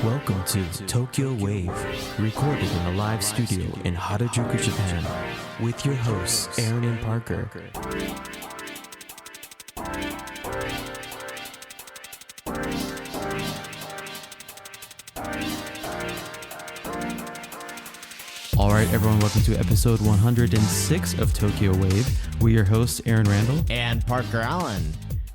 Welcome to Tokyo Wave, recorded in a live studio in Harajuku, Japan, with your hosts Aaron and Parker. Alright everyone, welcome to episode 106 of Tokyo Wave. We're your hosts Aaron Randall and Parker Allen.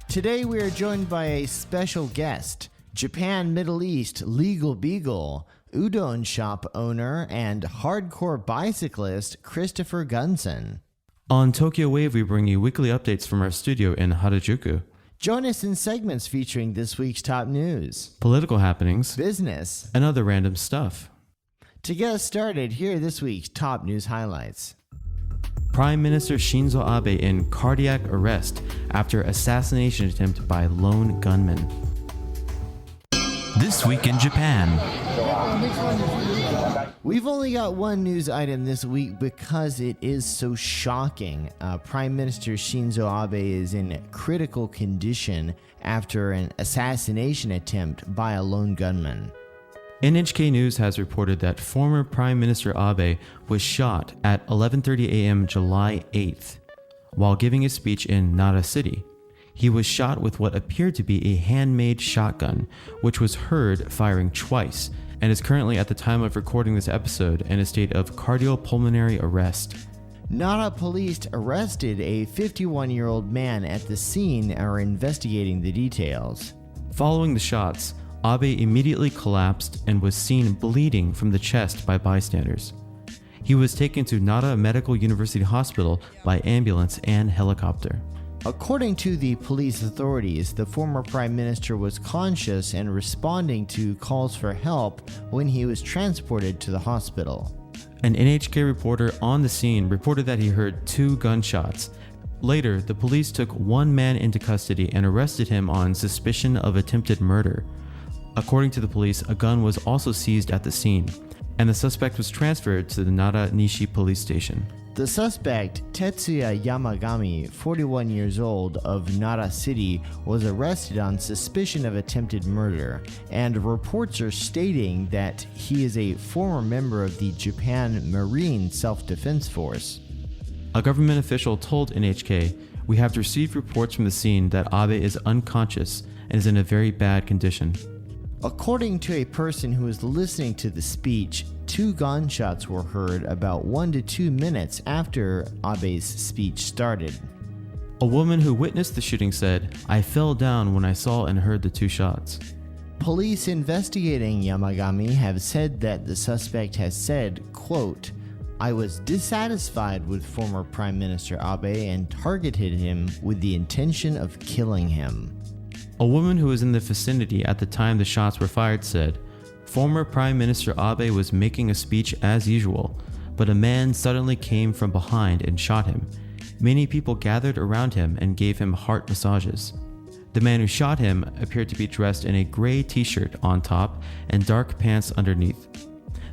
Today we are joined by a special guest, Japan Middle East legal beagle, udon shop owner, and hardcore bicyclist Christopher Gunson. On Tokyo Wave, we bring you weekly updates from our studio in Harajuku. Join us in segments featuring this week's top news, political happenings, business, and other random stuff. To get us started, here are this week's top news highlights. Prime Minister Shinzo Abe in cardiac arrest after assassination attempt by lone gunman. This week in Japan. We've only got one news item this week because it is so shocking. Prime Minister Shinzo Abe is in critical condition after an assassination attempt by a lone gunman. NHK News has reported that former Prime Minister Abe was shot at 11:30 a.m. July 8th while giving a speech in Nara City. He was shot with what appeared to be a handmade shotgun, which was heard firing twice, and is currently at the time of recording this episode in a state of cardiopulmonary arrest. Nara police arrested a 51-year-old man at the scene and are investigating the details. Following the shots, Abe immediately collapsed and was seen bleeding from the chest by bystanders. He was taken to Nara Medical University Hospital by ambulance and helicopter. According to the police authorities, the former prime minister was conscious and responding to calls for help when he was transported to the hospital. An NHK reporter on the scene reported that he heard 2 gunshots. Later, the police took one man into custody and arrested him on suspicion of attempted murder. According to the police, a gun was also seized at the scene, and the suspect was transferred to the Nara Nishi police station. The suspect, Tetsuya Yamagami, 41 years old, of Nara City, was arrested on suspicion of attempted murder, and reports are stating that he is a former member of the Japan Marine Self-Defense Force. A government official told NHK, "We have received reports from the scene that Abe is unconscious and is in a very bad condition." According to a person who was listening to the speech, 2 gunshots were heard about 1 to 2 minutes after Abe's speech started. A woman who witnessed the shooting said, "I fell down when I saw and heard the 2 shots." Police investigating Yamagami have said that the suspect has said, quote, "I was dissatisfied with former Prime Minister Abe and targeted him with the intention of killing him." A woman who was in the vicinity at the time the shots were fired said, "Former Prime Minister Abe was making a speech as usual, but a man suddenly came from behind and shot him. Many people gathered around him and gave him heart massages. The man who shot him appeared to be dressed in a gray t-shirt on top and dark pants underneath.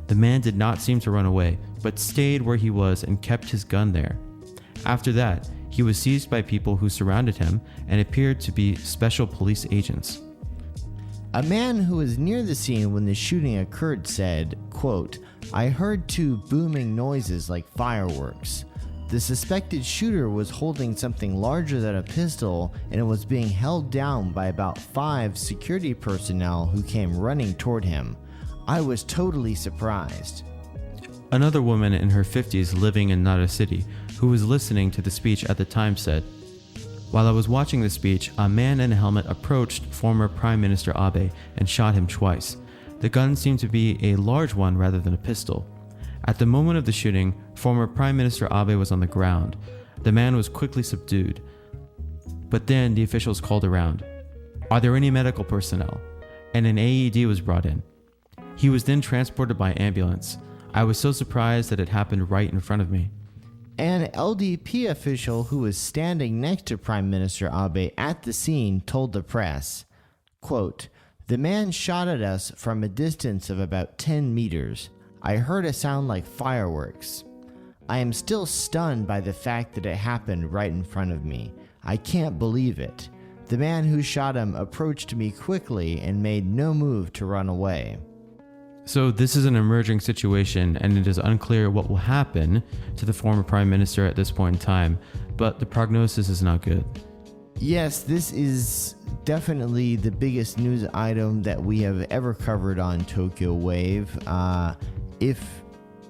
The man did not seem to run away, but stayed where he was and kept his gun there. After that, he was seized by people who surrounded him and appeared to be special police agents." A man who was near the scene when the shooting occurred said, quote, "I heard 2 booming noises like fireworks. The suspected shooter was holding something larger than a pistol and it was being held down by about 5 security personnel who came running toward him. I was totally surprised." Another woman in her 50s living in Nara City, who was listening to the speech at the time, said, "While I was watching the speech, a man in a helmet approached former Prime Minister Abe and shot him twice. The gun seemed to be a large one rather than a pistol. At the moment of the shooting, former Prime Minister Abe was on the ground. The man was quickly subdued. But then the officials called around, 'Are there any medical personnel?' And an AED was brought in. He was then transported by ambulance. I was so surprised that it happened right in front of me." An LDP official who was standing next to Prime Minister Abe at the scene told the press, quote, "The man shot at us from a distance of about 10 meters. I heard a sound like fireworks. I am still stunned by the fact that it happened right in front of me. I can't believe it. The man who shot him approached me quickly and made no move to run away." So this is an emerging situation, and it is unclear what will happen to the former prime minister at this point in time, but the prognosis is not good. Yes, this is definitely the biggest news item that we have ever covered on Tokyo Wave. If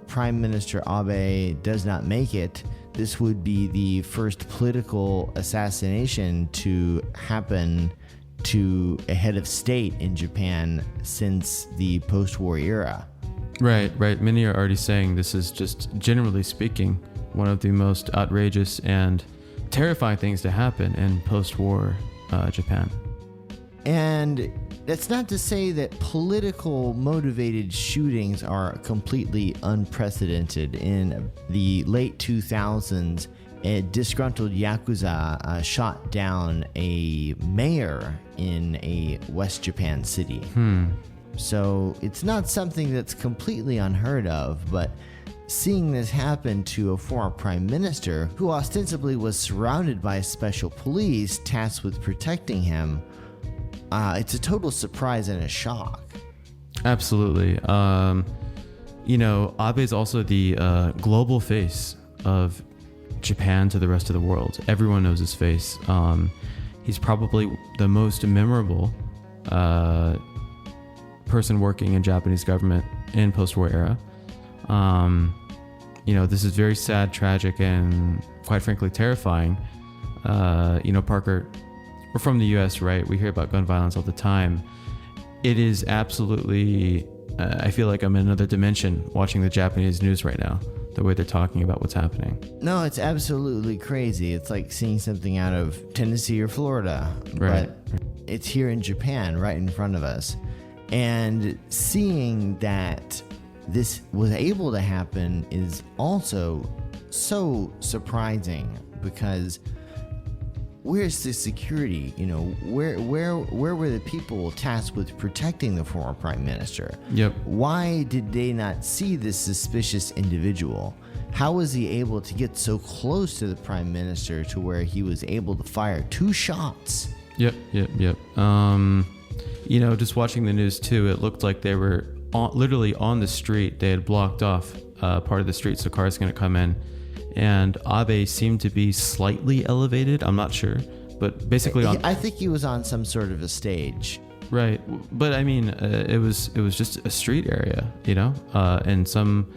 Prime Minister Abe does not make it, this would be the first political assassination to happen to a head of state in Japan since the post-war era. Right. Many are already saying this is just, generally speaking, one of the most outrageous and terrifying things to happen in post-war Japan. And that's not to say that political motivated shootings are completely unprecedented. In the late 2000s, a disgruntled Yakuza shot down a mayor in a West Japan city. So it's not something that's completely unheard of, but seeing this happen to a former prime minister who ostensibly was surrounded by special police tasked with protecting him, it's a total surprise and a shock. Absolutely. Abe is also the global face of Japan to the rest of the world. Everyone knows his face. He's probably the most memorable person working in Japanese government in post-war era. This is very sad, tragic, and quite frankly terrifying. Parker, we're from the US, right? We hear about gun violence all the time. It is absolutely, I feel like I'm in another dimension watching the Japanese news right now, the way they're talking about what's happening. No, it's absolutely crazy. It's like seeing something out of Tennessee or Florida, Right. But it's here in Japan, right in front of us. And seeing that this was able to happen is also so surprising, because where's the security? Where were the people tasked with protecting the former prime minister? Yep. Why did they not see this suspicious individual? How was he able to get so close to the prime minister to where he was able to fire 2 shots? Yep. Just watching the news too, it looked like they were literally on the street. They had blocked off part of the street so cars going to come in. And Abe seemed to be slightly elevated. I'm not sure, but basically I think he was on some sort of a stage. Right, but I mean, it was just a street area, in some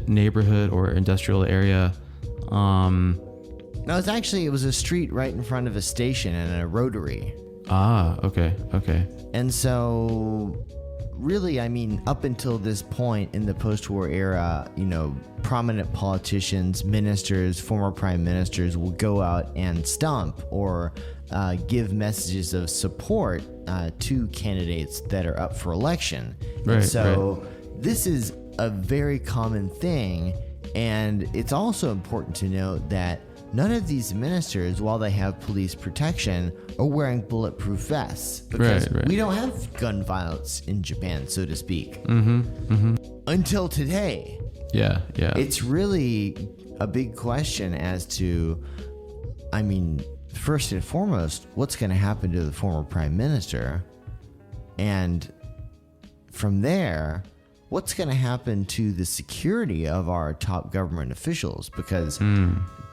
neighborhood or industrial area. No, it was a street right in front of a station and a rotary. Okay. And so, really, up until this point in the post-war era, prominent politicians, ministers, former prime ministers will go out and stump or give messages of support to candidates that are up for election. Right. This is a very common thing, and it's also important to note that none of these ministers, while they have police protection, are wearing bulletproof vests, because we don't have gun violence in Japan, so to speak. Until today. Yeah. It's really a big question as to, first and foremost, what's going to happen to the former prime minister? And from there, what's going to happen to the security of our top government officials? Because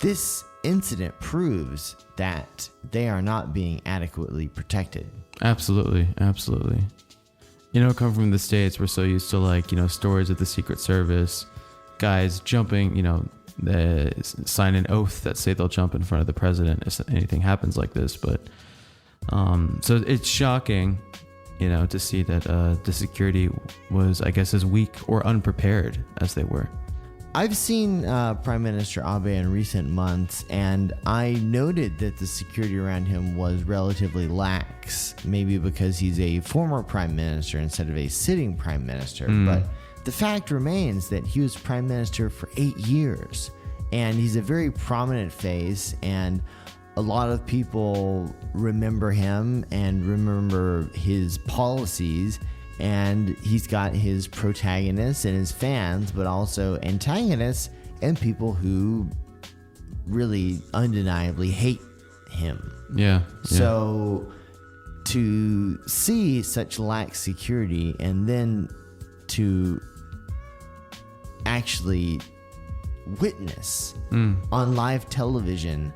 this incident proves that they are not being adequately protected. Absolutely. Come from the States, we're so used to stories of the Secret Service, guys jumping, they sign an oath that say they'll jump in front of the president if anything happens like this. But so it's shocking, to see that the security was, I guess, as weak or unprepared as they were. I've seen Prime Minister Abe in recent months, and I noted that the security around him was relatively lax, maybe because he's a former prime minister instead of a sitting prime minister. But the fact remains that he was prime minister for 8 years, and he's a very prominent face, and a lot of people remember him and remember his policies. And he's got his protagonists and his fans, but also antagonists and people who really undeniably hate him. Yeah. So to see such lax security and then to actually witness on live television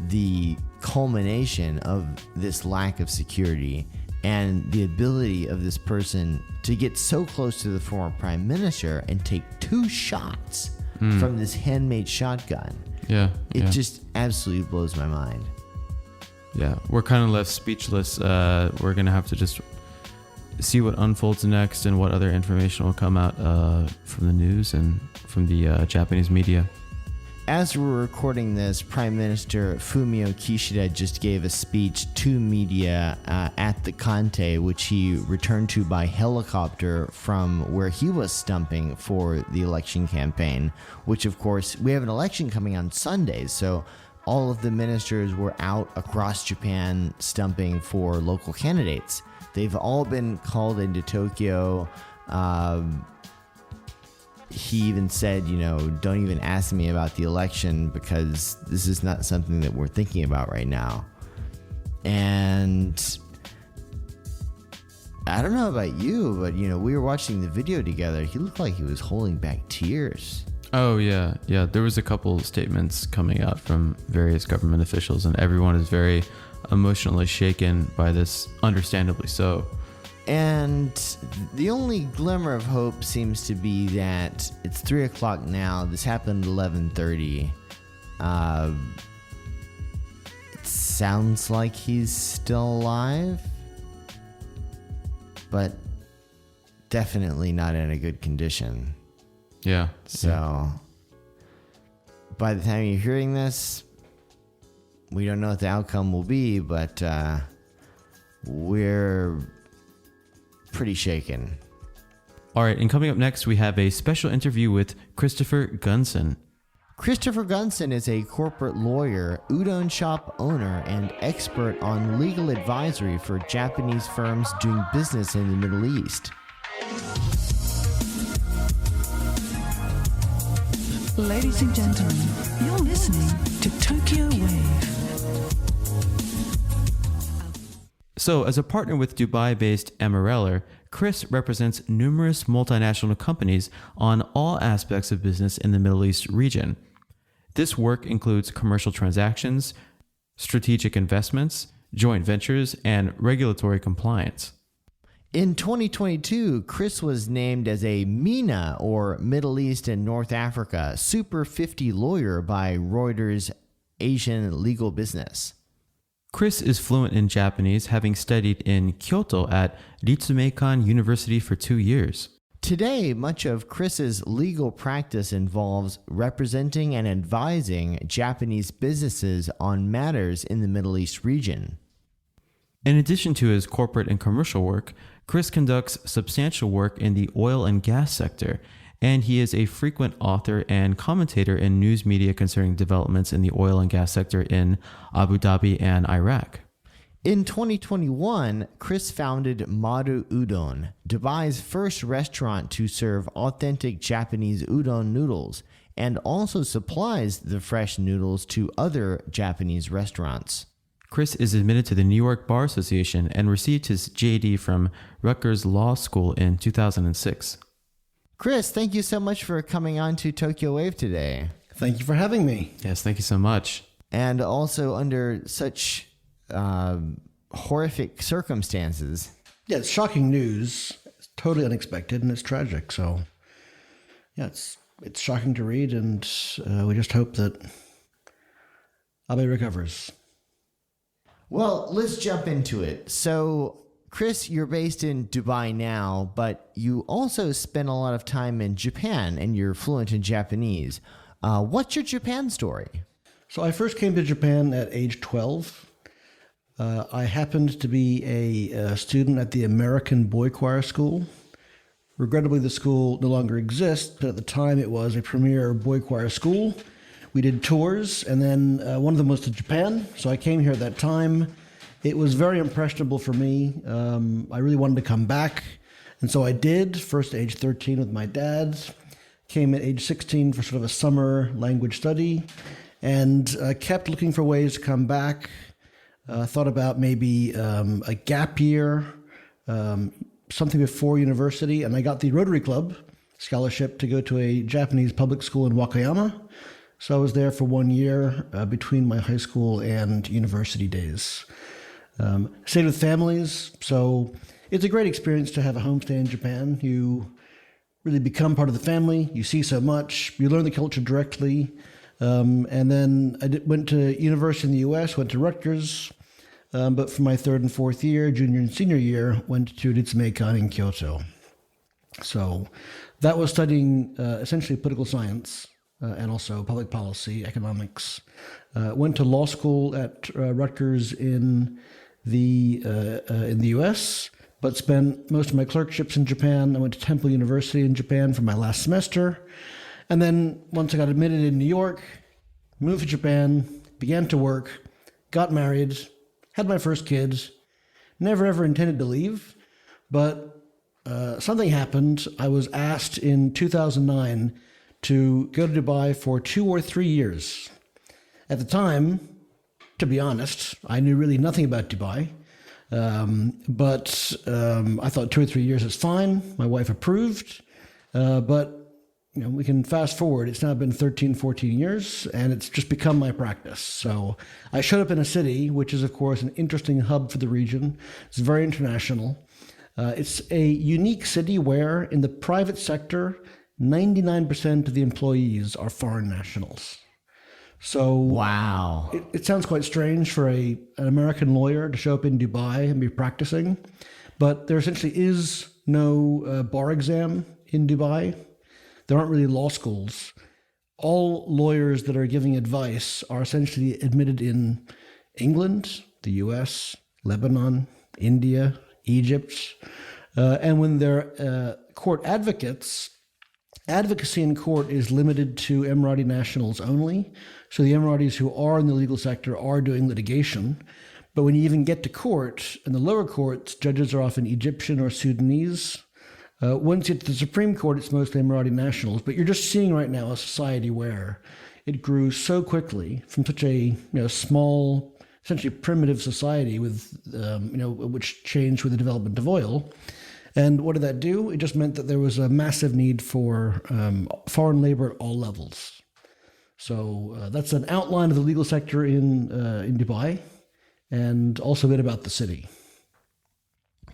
the culmination of this lack of security and the ability of this person to get so close to the former prime minister and take 2 shots from this handmade shotgun. It just absolutely blows my mind. Yeah, we're kind of left speechless. We're going to have to just see what unfolds next and what other information will come out from the news and from the Japanese media. As we're recording this, Prime Minister Fumio Kishida just gave a speech to media at the Kante, which he returned to by helicopter from where he was stumping for the election campaign, which, of course, we have an election coming on Sunday, so all of the ministers were out across Japan stumping for local candidates. They've all been called into Tokyo. He even said, don't even ask me about the election because this is not something that we're thinking about right now. And I don't know about you, but, we were watching the video together. He looked like he was holding back tears. Oh, yeah. Yeah, there was a couple statements coming out from various government officials, and everyone is very emotionally shaken by this, understandably so. And the only glimmer of hope seems to be that it's 3 o'clock now. This happened at 11:30. It sounds like he's still alive, but definitely not in a good condition. Yeah. So by the time you're hearing this, we don't know what the outcome will be, but we're pretty shaken. All right, and coming up next, we have a special interview with Christopher Gunson. Christopher Gunson is a corporate lawyer, udon shop owner, and expert on legal advisory for Japanese firms doing business in the Middle East. Ladies and gentlemen, you're listening to Tokyo Wave. So, as a partner with Dubai-based EMEA, Chris represents numerous multinational companies on all aspects of business in the Middle East region. This work includes commercial transactions, strategic investments, joint ventures, and regulatory compliance. In 2022, Chris was named as a MENA, or Middle East and North Africa, Super 50 lawyer by Reuters Asian Legal Business. Chris is fluent in Japanese, having studied in Kyoto at Ritsumeikan University for 2 years. Today, much of Chris's legal practice involves representing and advising Japanese businesses on matters in the Middle East region. In addition to his corporate and commercial work, Chris conducts substantial work in the oil and gas sector, and he is a frequent author and commentator in news media concerning developments in the oil and gas sector in Abu Dhabi and Iraq. In 2021, Chris founded Maru Udon, Dubai's first restaurant to serve authentic Japanese udon noodles, and also supplies the fresh noodles to other Japanese restaurants. Chris is admitted to the New York Bar Association and received his JD from Rutgers Law School in 2006. Chris, thank you so much for coming on to Tokyo Wave today. Thank you for having me. Yes, thank you so much. And also under such horrific circumstances. Yeah, it's shocking news. It's totally unexpected and it's tragic. So, yeah, it's shocking to read, and we just hope that Abe recovers. Well, let's jump into it. So, Chris, you're based in Dubai now, but you also spend a lot of time in Japan, and you're fluent in Japanese. What's your Japan story? So I first came to Japan at age 12. I happened to be a student at the American Boy Choir School. Regrettably, the school no longer exists, but at the time it was a premier boy choir school. We did tours, and then one of them was to Japan, so I came here at that time. It was very impressionable for me. I really wanted to come back, and so I did, first at age 13 with my dad, came at age 16 for sort of a summer language study, and kept looking for ways to come back. Thought about maybe a gap year, something before university, and I got the Rotary Club scholarship to go to a Japanese public school in Wakayama. So I was there for 1 year between my high school and university days. Stayed with families, so it's a great experience to have a homestay in Japan. You really become part of the family. You see so much. You learn the culture directly. And then went to university in the U.S., went to Rutgers. But for my third and fourth year, junior and senior year, went to Ritsumeikan in Kyoto. So that was studying essentially political science and also public policy, economics. Went to law school at Rutgers in the U.S., but spent most of my clerkships in Japan. I went to Temple University in Japan for my last semester. And then once I got admitted in New York, moved to Japan, began to work, got married, had my first kids, never ever intended to leave, but something happened. I was asked in 2009 to go to Dubai for 2 or 3 years. At the time, to be honest, I knew really nothing about Dubai, but I thought 2 or 3 years is fine. My wife approved, but we can fast forward. It's now been 13, 14 years, and it's just become my practice. So I showed up in a city, which is, of course, an interesting hub for the region. It's very international. It's a unique city where, in the private sector, 99% of the employees are foreign nationals. So Wow. it sounds quite strange for an American lawyer to show up in Dubai and be practicing, but there essentially is no bar exam in Dubai. There aren't really law schools. All lawyers that are giving advice are essentially admitted in England, the US, Lebanon, India, Egypt. And when they're court advocates, advocacy in court is limited to Emirati nationals only. So the Emiratis who are in the legal sector are doing litigation. But when you even get to court, in the lower courts, judges are often Egyptian or Sudanese. Once you get to the Supreme Court, it's mostly Emirati nationals. But you're just seeing right now a society where it grew so quickly from such a small, essentially primitive society with which changed with the development of oil. And what did that do? It just meant that there was a massive need for foreign labor at all levels. So that's an outline of the legal sector in Dubai, and also a bit about the city.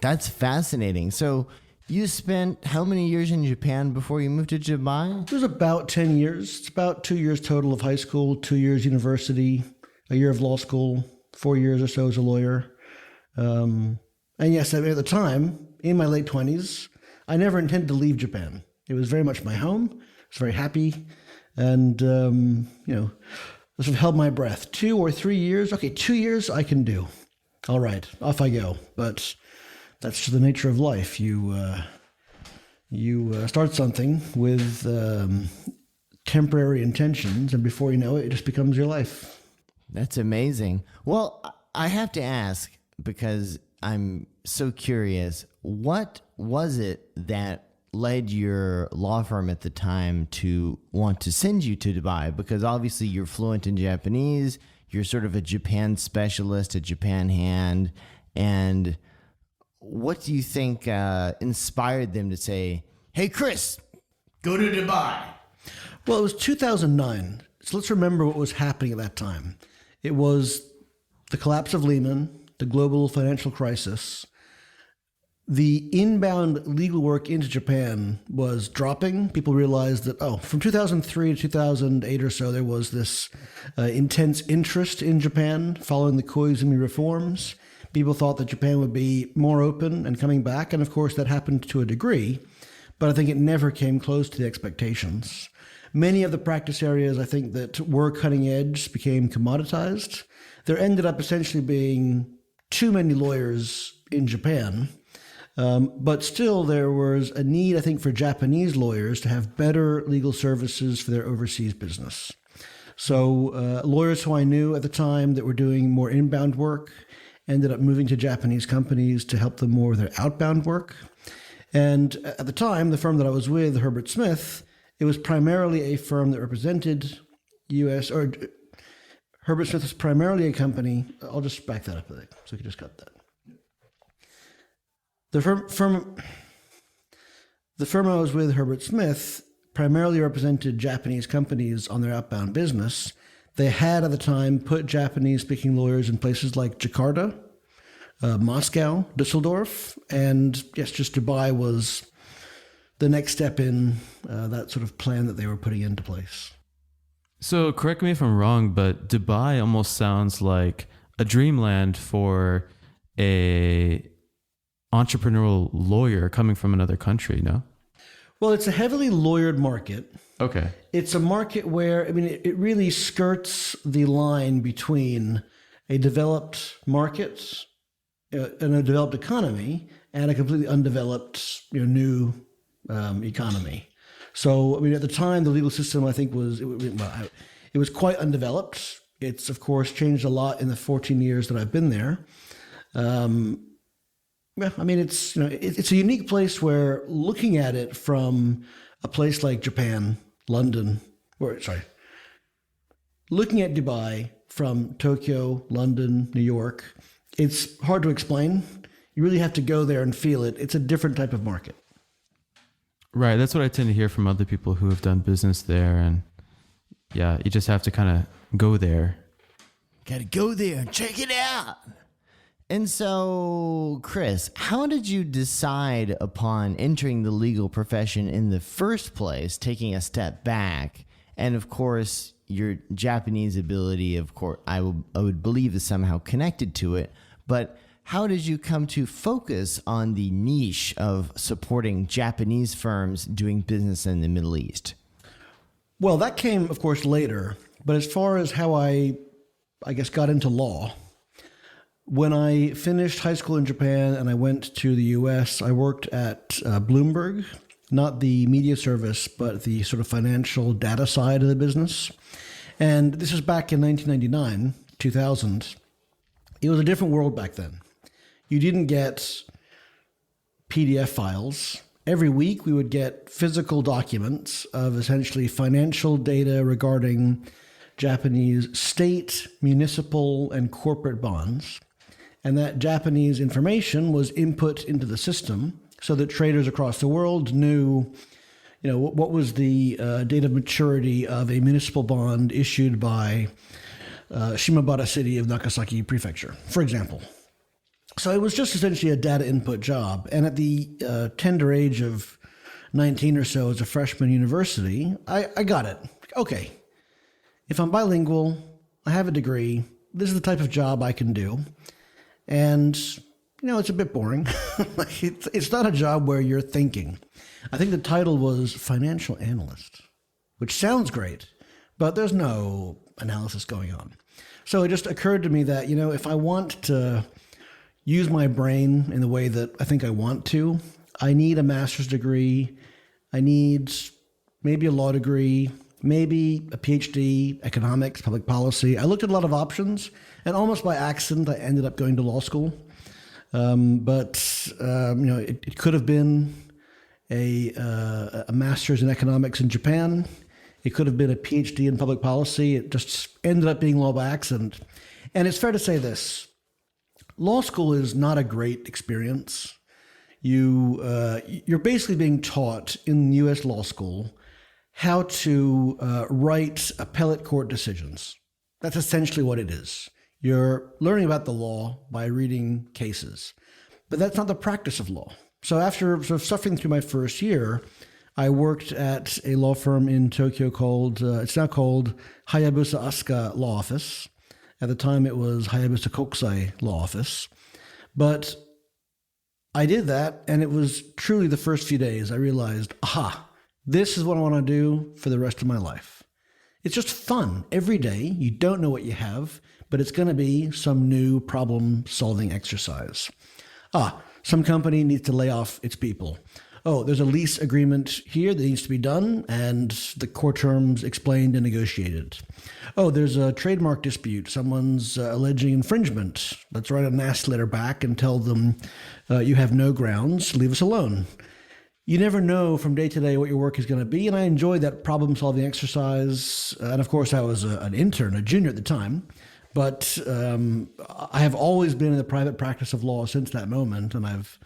That's fascinating. So you spent how many years in Japan before you moved to Dubai? It was about 10 years. It's about 2 years total of high school, 2 years university, a year of law school, 4 years or so as a lawyer. And yes, at the time, in my late 20s, I never intended to leave Japan. It was very much my home. I was very happy. And, sort of held my breath. 2 or 3 years. Okay, 2 years I can do. All right, off I go. But that's just the nature of life. You start something with temporary intentions, and before you know it, it just becomes your life. That's amazing. Well, I have to ask, because I'm so curious, what was it that led your law firm at the time to want to send you to Dubai? Because obviously you're fluent in Japanese, you're sort of a Japan specialist, a Japan hand, and what do you think inspired them to say, hey, Chris, go to Dubai? Well, it was 2009. So let's remember what was happening at that time. It was the collapse of Lehman, the global financial crisis. The inbound legal work into Japan was dropping. People realized that, from 2003 to 2008 or so, there was this intense interest in Japan following the Koizumi reforms. People thought that Japan would be more open and coming back. And of course, that happened to a degree, but I think it never came close to the expectations. Many of the practice areas, I think, that were cutting edge became commoditized. There ended up essentially being too many lawyers in Japan. But still, there was a need, I think, for Japanese lawyers to have better legal services for their overseas business. So lawyers who I knew at the time that were doing more inbound work ended up moving to Japanese companies to help them more with their outbound work. And at the time, the firm that I was with, Herbert Smith, it was primarily a firm that represented U.S. or Herbert Smith was primarily a company. I'll just back that up a bit, so we can just cut that. The firm I was with, Herbert Smith, primarily represented Japanese companies on their outbound business. They had at the time put Japanese-speaking lawyers in places like Jakarta, Moscow, Dusseldorf, and yes, just Dubai was the next step in that sort of plan that they were putting into place. So correct me if I'm wrong, but Dubai almost sounds like a dreamland for a entrepreneurial lawyer coming from another country, no? Well, it's a heavily lawyered market. Okay. It's a market where, I mean, it really skirts the line between a developed market and a developed economy and a completely undeveloped, new economy. So, I mean, at the time, the legal system, I think, it was quite undeveloped. It's, of course, changed a lot in the 14 years that I've been there. Yeah, I mean, it's a unique place where looking at it from a place like Japan, London, looking at Dubai from Tokyo, London, New York, it's hard to explain. You really have to go there and feel it. It's a different type of market. Right. That's what I tend to hear from other people who have done business there. And yeah, you just have to kind of go there. Got to go there and check it out. And so, Chris, how did you decide upon entering the legal profession in the first place, taking a step back? And of course, your Japanese ability, of course, I would believe is somehow connected to it. But how did you come to focus on the niche of supporting Japanese firms doing business in the Middle East? Well, that came, of course, later. But as far as how I guess, got into law, when I finished high school in Japan and I went to the U.S., I worked at Bloomberg, not the media service, but the sort of financial data side of the business. And this is back in 1999, 2000. It was a different world back then. You didn't get PDF files. Every week we would get physical documents of essentially financial data regarding Japanese state, municipal, and corporate bonds. And that Japanese information was input into the system so that traders across the world knew, what was the date of maturity of a municipal bond issued by Shimabara City of Nagasaki Prefecture, for example. So it was just essentially a data input job. And at the tender age of 19 or so as a freshman university, I got it. Okay, if I'm bilingual, I have a degree, this is the type of job I can do. And, it's a bit boring. It's not a job where you're thinking. I think the title was financial analyst, which sounds great, but there's no analysis going on. So it just occurred to me that, if I want to use my brain in the way that I think I want to, I need a master's degree. I need maybe a law degree, maybe a PhD, economics, public policy. I looked at a lot of options, and almost by accident, I ended up going to law school. But it could have been a master's in economics in Japan. It could have been a PhD in public policy. It just ended up being law by accident. And it's fair to say this. Law school is not a great experience. You're basically being taught in U.S. law school how to write appellate court decisions. That's essentially what it is. You're learning about the law by reading cases, but that's not the practice of law. So after sort of suffering through my first year, I worked at a law firm in Tokyo it's now called Hayabusa Asuka Law Office. At the time, it was Hayabusa Kokusai Law Office. But I did that, and it was truly the first few days I realized, this is what I want to do for the rest of my life. It's just fun. Every day, you don't know what you have, but it's going to be some new problem-solving exercise. Some company needs to lay off its people. Oh, there's a lease agreement here that needs to be done, and the court terms explained and negotiated. Oh, there's a trademark dispute. Someone's alleging infringement. Let's write a nasty letter back and tell them, you have no grounds, leave us alone. you never know from day to day what your work is going to be. And I enjoyed that problem solving exercise. And of course, I was an intern, a junior at the time. But I have always been in the private practice of law since that moment. And I've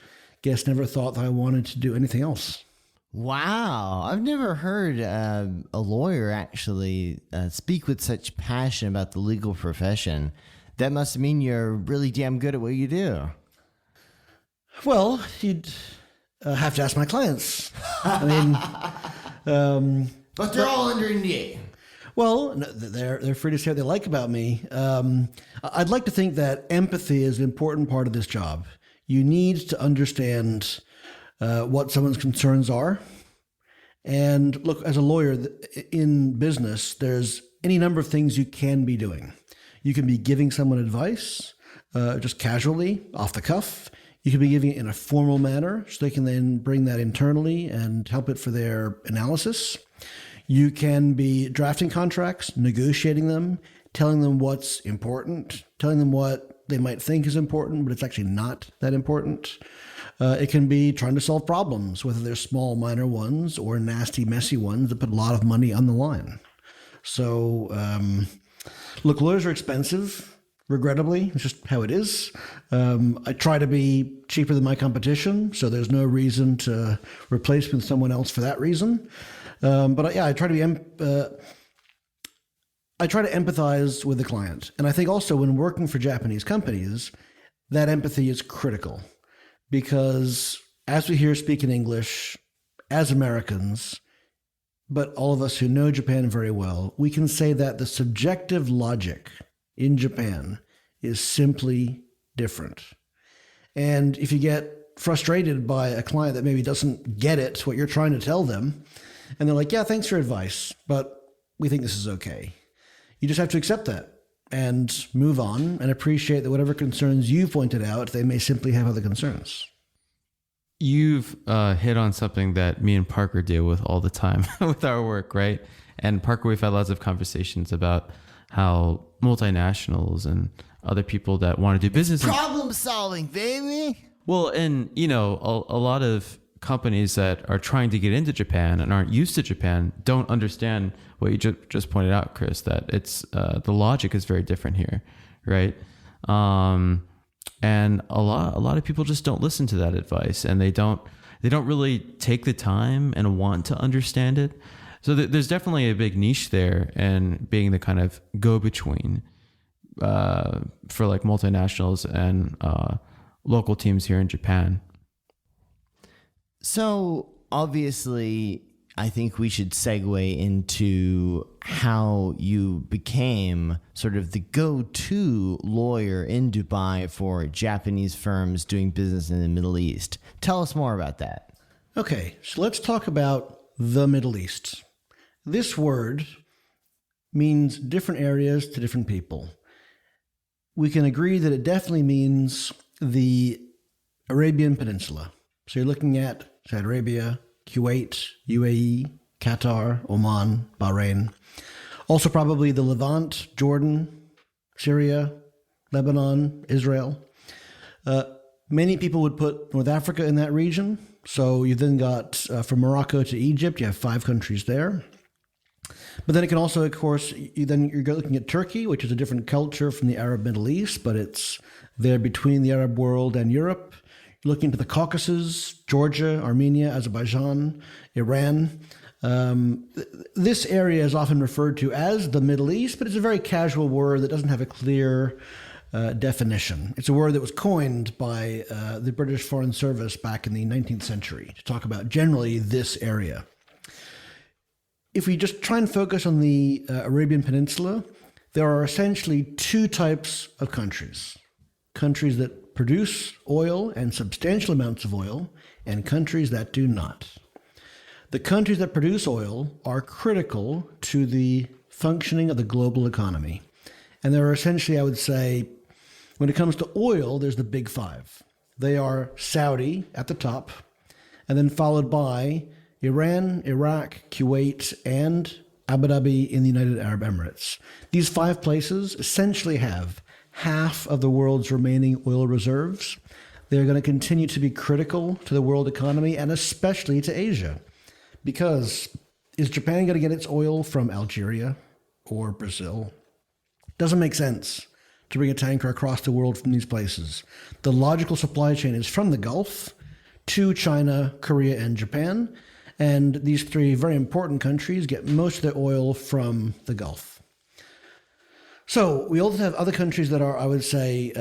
never thought that I wanted to do anything else. Wow. I've never heard a lawyer actually speak with such passion about the legal profession. That must mean you're really damn good at what you do. Well, you'd have to ask my clients. I mean, but they're all under NDA. Well, they're free to say what they like about me. I'd like to think that empathy is an important part of this job. You need to understand what someone's concerns are. And look, as a lawyer in business, there's any number of things you can be doing. You can be giving someone advice, just casually, off the cuff. You can be giving it in a formal manner, so they can then bring that internally and help it for their analysis. You can be drafting contracts, negotiating them, telling them what's important, telling them what they might think is important, but it's actually not that important. It can be trying to solve problems, whether they're small, minor ones or nasty, messy ones that put a lot of money on the line. So, look, lawyers are expensive. Regrettably, it's just how it is. I try to be cheaper than my competition, so there's no reason to replace me with someone else for that reason. But I try to empathize with the client, and I think also when working for Japanese companies, that empathy is critical because as we here speak in English, as Americans, but all of us who know Japan very well, we can say that the subjective logic in Japan is simply different. And if you get frustrated by a client that maybe doesn't get it, what you're trying to tell them, and they're like, yeah, thanks for your advice, but we think this is okay. You just have to accept that and move on and appreciate that whatever concerns you pointed out, they may simply have other concerns. You've hit on something that me and Parker deal with all the time with our work, right? And Parker, we've had lots of conversations about how multinationals and other people that want to do business. Problem solving, baby. Well, and a lot of companies that are trying to get into Japan and aren't used to Japan don't understand what you just pointed out, Chris, that it's the logic is very different here, right? And a lot of people just don't listen to that advice, and they don't really take the time and want to understand it. So there's definitely a big niche there, and being the kind of go-between for like multinationals and local teams here in Japan. So obviously, I think we should segue into how you became sort of the go-to lawyer in Dubai for Japanese firms doing business in the Middle East. Tell us more about that. Okay, so let's talk about the Middle East. This word means different areas to different people. We can agree that it definitely means the Arabian Peninsula. So you're looking at Saudi Arabia, Kuwait, UAE, Qatar, Oman, Bahrain. Also probably the Levant, Jordan, Syria, Lebanon, Israel. Many people would put North Africa in that region. So you then got from Morocco to Egypt, you have 5 countries there. But then it can also, of course, you're looking at Turkey, which is a different culture from the Arab Middle East, but it's there between the Arab world and Europe. You're looking to the Caucasus, Georgia, Armenia, Azerbaijan, Iran. This area is often referred to as the Middle East, but it's a very casual word that doesn't have a clear definition. It's a word that was coined by the British Foreign Service back in the 19th century to talk about generally this area. If we just try and focus on the Arabian Peninsula, there are essentially 2 types of countries. Countries that produce oil and substantial amounts of oil, and countries that do not. The countries that produce oil are critical to the functioning of the global economy. And there are essentially, I would say, when it comes to oil, there's the big 5. They are Saudi at the top, and then followed by Iran, Iraq, Kuwait, and Abu Dhabi in the United Arab Emirates. These 5 places essentially have half of the world's remaining oil reserves. They're going to continue to be critical to the world economy and especially to Asia. Because is Japan going to get its oil from Algeria or Brazil? Doesn't make sense to bring a tanker across the world from these places. The logical supply chain is from the Gulf to China, Korea, and Japan. And these three very important countries get most of their oil from the Gulf. So we also have other countries that are, I would say,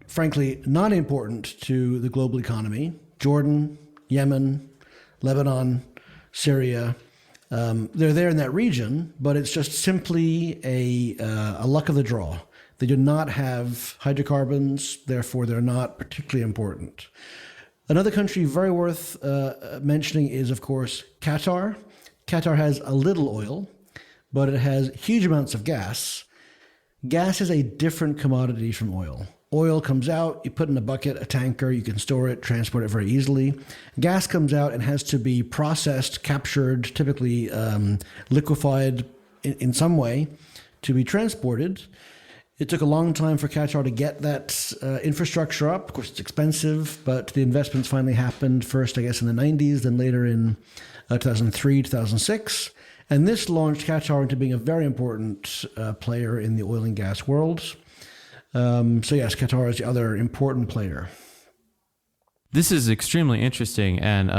frankly, not important to the global economy. Jordan, Yemen, Lebanon, Syria. They're there in that region, but it's just simply a luck of the draw. They do not have hydrocarbons, therefore they're not particularly important. Another country very worth mentioning is, of course, Qatar. Qatar has a little oil, but it has huge amounts of gas. Gas is a different commodity from oil. Oil comes out, you put in a bucket, a tanker, you can store it, transport it very easily. Gas comes out and has to be processed, captured, typically liquefied in some way to be transported. It took a long time for Qatar to get that infrastructure up. Of course, it's expensive, but the investments finally happened first, I guess, in the 90s, then later in 2003, 2006. And this launched Qatar into being a very important player in the oil and gas world. So yes, Qatar is the other important player. This is extremely interesting and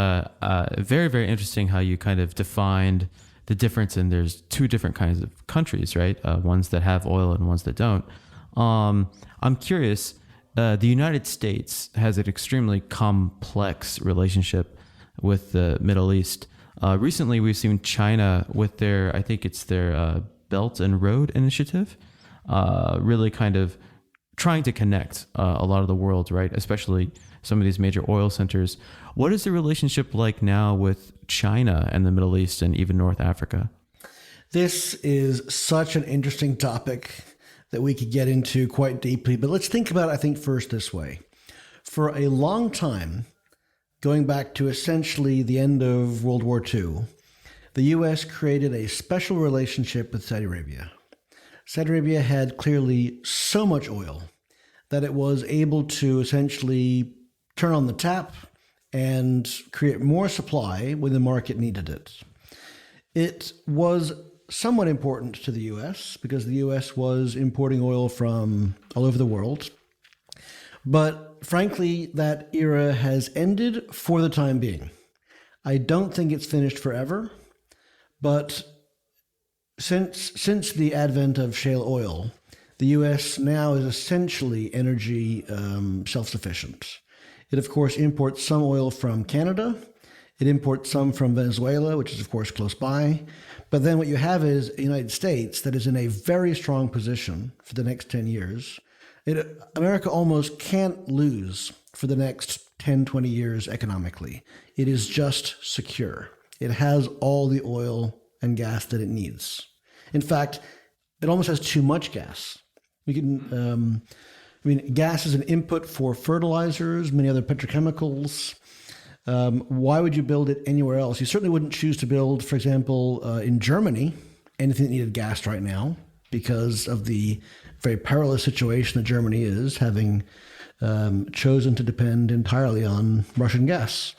very, very interesting how you kind of defined the difference. And there's two different kinds of countries, right? Ones that have oil and ones that don't. I'm curious, the United States has an extremely complex relationship with the Middle East. Recently, we've seen China with their, I think it's their Belt and Road Initiative, really kind of trying to connect a lot of the world, right? Especially some of these major oil centers. What is the relationship like now with China and the Middle East and even North Africa? This is such an interesting topic that we could get into quite deeply. But let's think about it, I think, first this way. For a long time, going back to essentially the end of World War II, the U.S. created a special relationship with Saudi Arabia. Saudi Arabia had clearly so much oil that it was able to essentially turn on the tap and create more supply when the market needed it. It was somewhat important to the U.S. because the U.S. was importing oil from all over the world. But frankly, that era has ended for the time being. I don't think it's finished forever, but since the advent of shale oil, the U.S. now is essentially energy self-sufficient. It, of course, imports some oil from Canada. It imports some from Venezuela, which is, of course, close by. But then what you have is a United States that is in a very strong position for the next 10 years. America almost can't lose for the next 10, 20 years economically. It is just secure. It has all the oil and gas that it needs. In fact, it almost has too much gas. We can, gas is an input for fertilizers, many other petrochemicals. Why would you build it anywhere else? You certainly wouldn't choose to build, for example, in Germany, anything that needed gas right now because of the very perilous situation that Germany is, having chosen to depend entirely on Russian gas.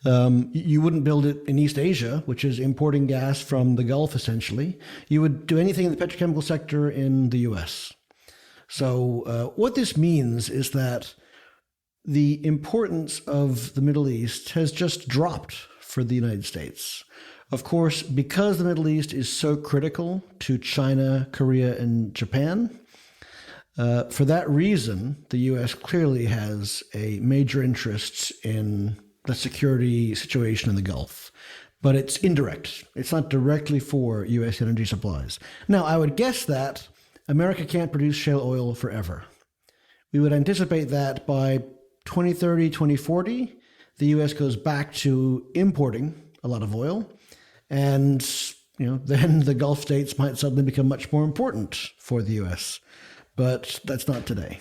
You wouldn't build it in East Asia, which is importing gas from the Gulf, essentially. You would do anything in the petrochemical sector in the U.S. So what this means is that the importance of the Middle East has just dropped for the United States. Of course, because the Middle East is so critical to China, Korea, and Japan, for that reason, the U.S. clearly has a major interest in the security situation in the Gulf. But it's indirect. It's not directly for U.S. energy supplies. Now, I would guess that America can't produce shale oil forever. We would anticipate that by 2030, 2040, the U.S. goes back to importing a lot of oil. And then the Gulf states might suddenly become much more important for the U.S. But that's not today.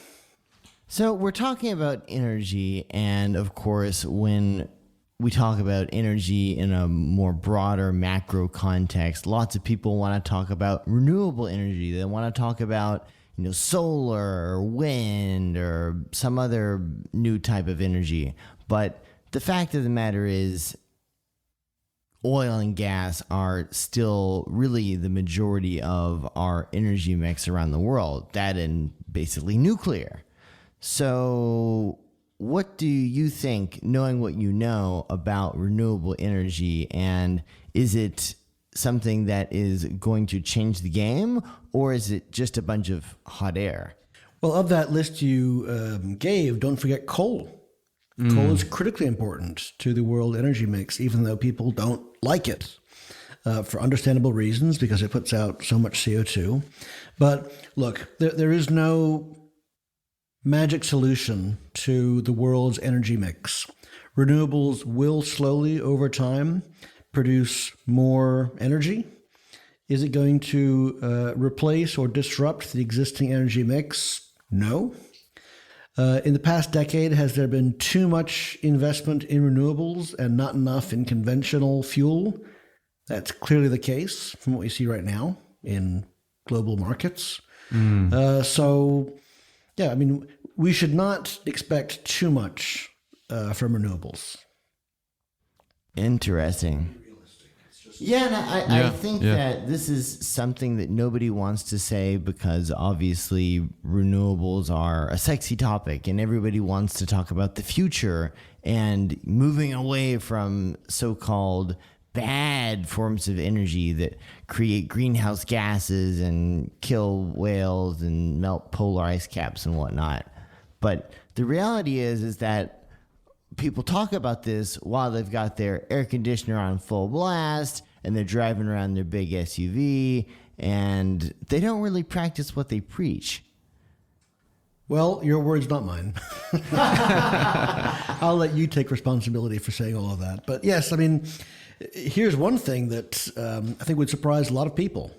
So we're talking about energy, and of course, when we talk about energy in a more broader macro context, lots of people want to talk about renewable energy. They want to talk about solar or wind or some other new type of energy. But the fact of the matter is, oil and gas are still really the majority of our energy mix around the world. That and basically nuclear. So what do you think, knowing what you know about renewable energy, and is it something that is going to change the game, or is it just a bunch of hot air? Well, of that list you gave, don't forget coal. Coal is critically important to the world energy mix, even though people don't like it for understandable reasons, because it puts out so much CO2. But look, there is no magic solution to the world's energy mix. Renewables will slowly, over time, produce more energy. Is it going to replace or disrupt the existing energy mix? No. In the past decade, has there been too much investment in renewables and not enough in conventional fuel? That's clearly the case from what we see right now in global markets. Yeah, I mean, we should not expect too much from renewables. Interesting. Yeah, and I think that this is something that nobody wants to say, because obviously renewables are a sexy topic and everybody wants to talk about the future and moving away from so-called bad forms of energy that create greenhouse gases and kill whales and melt polar ice caps and whatnot. But the reality is that people talk about this while they've got their air conditioner on full blast and they're driving around their big SUV, and they don't really practice what they preach. Well, your words, not mine. I'll let you take responsibility for saying all of that. But yes, I mean, here's one thing that I think would surprise a lot of people.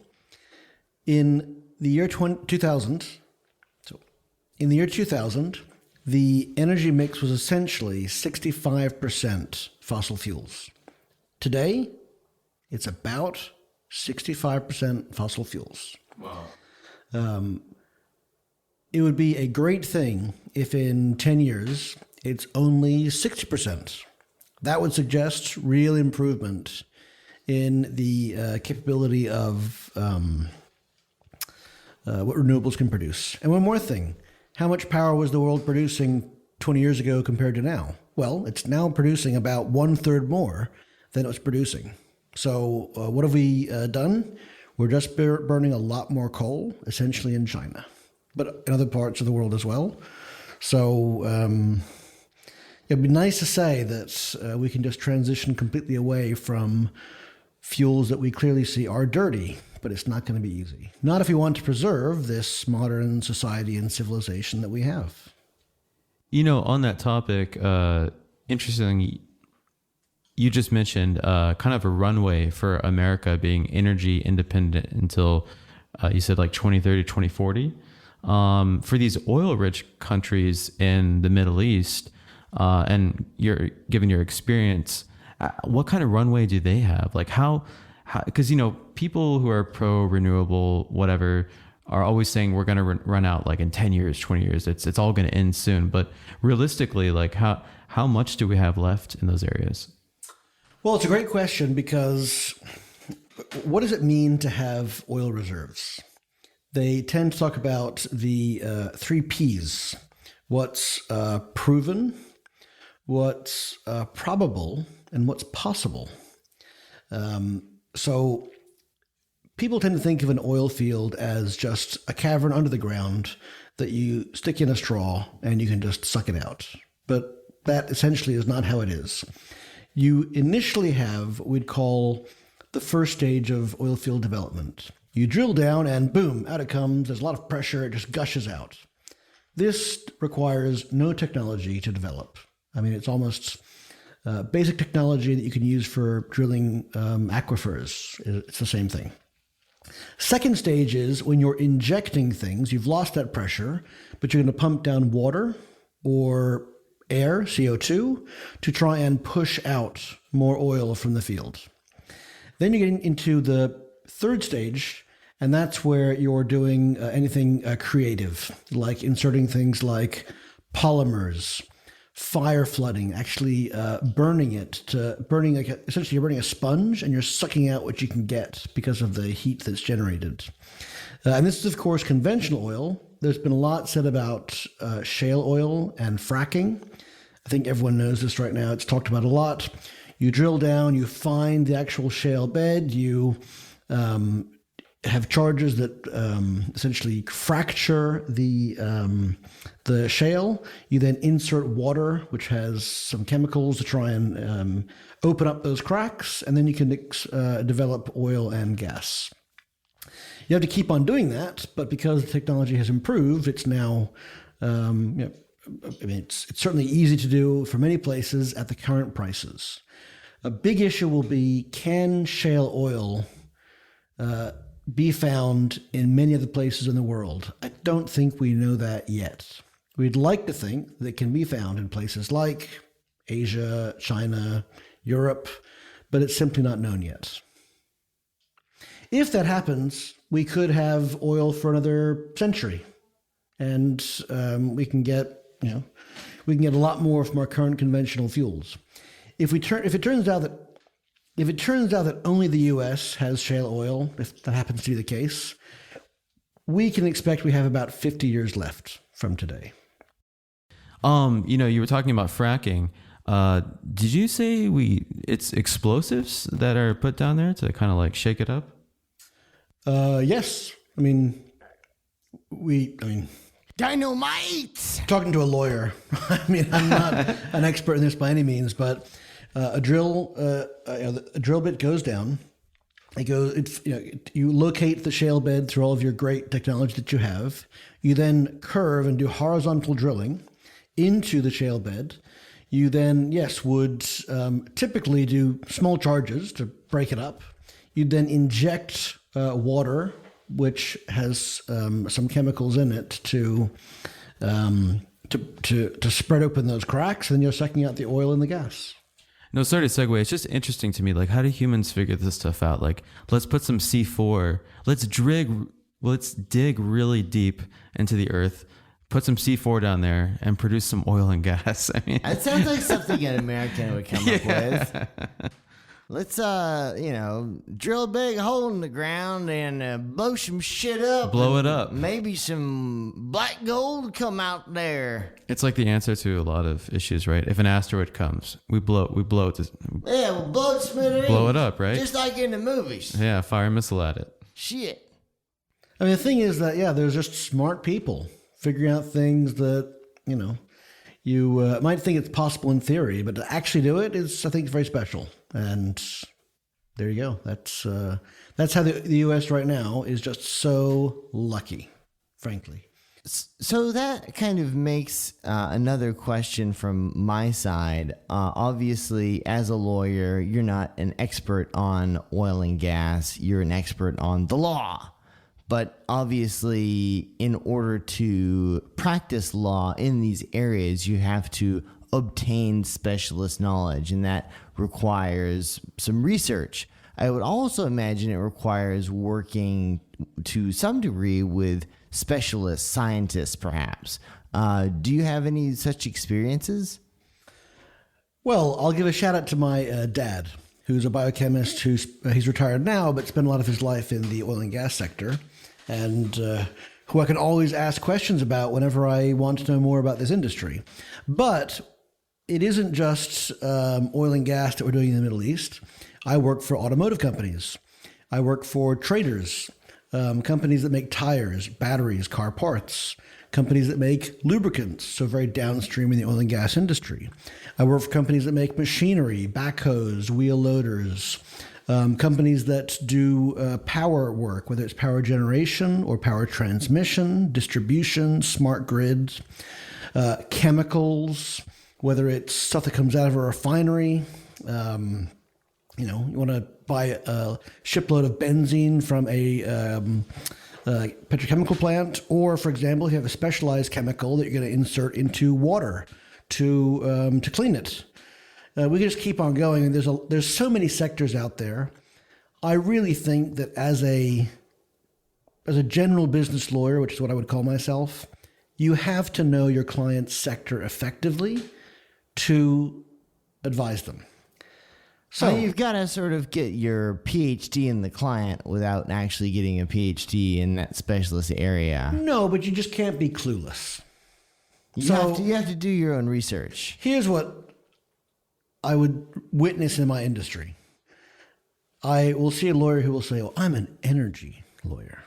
In the year 2000, the energy mix was essentially 65% fossil fuels. Today, it's about 65% fossil fuels. Wow. It would be a great thing if in 10 years it's only 60%. That would suggest real improvement in the capability of what renewables can produce. And one more thing. How much power was the world producing 20 years ago compared to now? Well, it's now producing about 1/3 more than it was producing. So what have we done? We're just burning a lot more coal, essentially in China, but in other parts of the world as well. So it'd be nice to say that we can just transition completely away from fuels that we clearly see are dirty, but it's not going to be easy. Not if we want to preserve this modern society and civilization that we have. On that topic, interesting, you just mentioned kind of a runway for America being energy independent until you said like 2030, 2040. For these oil-rich countries in the Middle East, and given your experience, what kind of runway do they have? Like how because people who are pro-renewable, whatever, are always saying we're going to run out like in 10 years, 20 years. It's all going to end soon. But realistically, like how much do we have left in those areas? Well, it's a great question, because what does it mean to have oil reserves? They tend to talk about the 3 Ps: what's proven, what's probable, and what's possible. So people tend to think of an oil field as just a cavern under the ground that you stick in a straw and you can just suck it out. But that essentially is not how it is. You initially have what we'd call the first stage of oil field development. You drill down and boom, out it comes. There's a lot of pressure. It just gushes out. This requires no technology to develop. I mean, it's almost basic technology that you can use for drilling aquifers. It's the same thing. Second stage is when you're injecting things. You've lost that pressure, but you're going to pump down water or air, CO2, to try and push out more oil from the field. Then you're getting into the third stage, And that's where you're doing anything creative, like inserting things like polymers, fire flooding, actually burning essentially you're burning a sponge and you're sucking out what you can get because of the heat that's generated. And this is, of course, conventional oil. There's been a lot said about shale oil and fracking. I think everyone knows this right now. It's talked about a lot. You drill down, you find the actual shale bed, you have charges that essentially fracture the shale. You then insert water, which has some chemicals to try and open up those cracks, and then you can develop oil and gas. You have to keep on doing that, but because the technology has improved, it's now, it's certainly easy to do for many places at the current prices. A big issue will be, can shale oil be found in many of the places in the world? I don't think we know that yet. We'd like to think that it can be found in places like Asia, China, Europe, but it's simply not known yet. If that happens, we could have oil for another century, and we can get a lot more from our current conventional fuels. If it turns out that only the U.S. has shale oil, if that happens to be the case, we can expect we have about 50 years left from today. You were talking about fracking. Did you say it's explosives that are put down there to kind of like shake it up? Yes. Dynamite! Talking to a lawyer. I'm not an expert in this by any means, but a drill bit goes down. You locate the shale bed through all of your great technology that you have. You then curve and do horizontal drilling into the shale bed. You then, would typically do small charges to break it up. You then inject water, which has some chemicals in it to spread open those cracks, and then you're sucking out the oil and the gas. No, sorry to segue. It's just interesting to me. Like, how do humans figure this stuff out? Like, let's put some C4. Let's dig really deep into the earth, put some C4 down there, and produce some oil and gas. It sounds like something an American would come up with. Let's, drill a big hole in the ground and blow some shit up. Blow it up. Maybe some black gold come out there. It's like the answer to a lot of issues, right? If an asteroid comes, we blow it. We'll blow it to smithereens. Blow it up, right? Just like in the movies. Yeah, fire a missile at it. Shit. The thing is that, there's just smart people figuring out things that, you might think it's possible in theory, but to actually do it is, I think, very special. And there you go. That's how the U.S. right now is just so lucky, frankly. So that kind of makes another question from my side. Obviously, as a lawyer, you're not an expert on oil and gas. You're an expert on the law. But obviously, in order to practice law in these areas, you have to obtain specialist knowledge, and that requires some research. I would also imagine it requires working to some degree with specialists, scientists, perhaps. Do you have any such experiences? Well, I'll give a shout out to my dad, who's a biochemist. He's retired now, but spent a lot of his life in the oil and gas sector, and who I can always ask questions about whenever I want to know more about this industry. But it isn't just oil and gas that we're doing in the Middle East. I work for automotive companies. I work for traders, companies that make tires, batteries, car parts, companies that make lubricants, so very downstream in the oil and gas industry. I work for companies that make machinery, backhoes, wheel loaders, companies that do power work, whether it's power generation or power transmission, distribution, smart grids, chemicals, whether it's stuff that comes out of a refinery. You want to buy a shipload of benzene from a petrochemical plant, or, for example, if you have a specialized chemical that you're going to insert into water to clean it. We can just keep on going. There's so many sectors out there. I really think that as a as a general business lawyer, which is what I would call myself, you have to know your client's sector effectively to advise them. So you've got to sort of get your PhD in the client without actually getting a PhD in that specialist area. No, but you just can't be clueless. You have to do your own research. Here's what I would witness in my industry. I will see a lawyer who will say, "Oh, I'm an energy lawyer."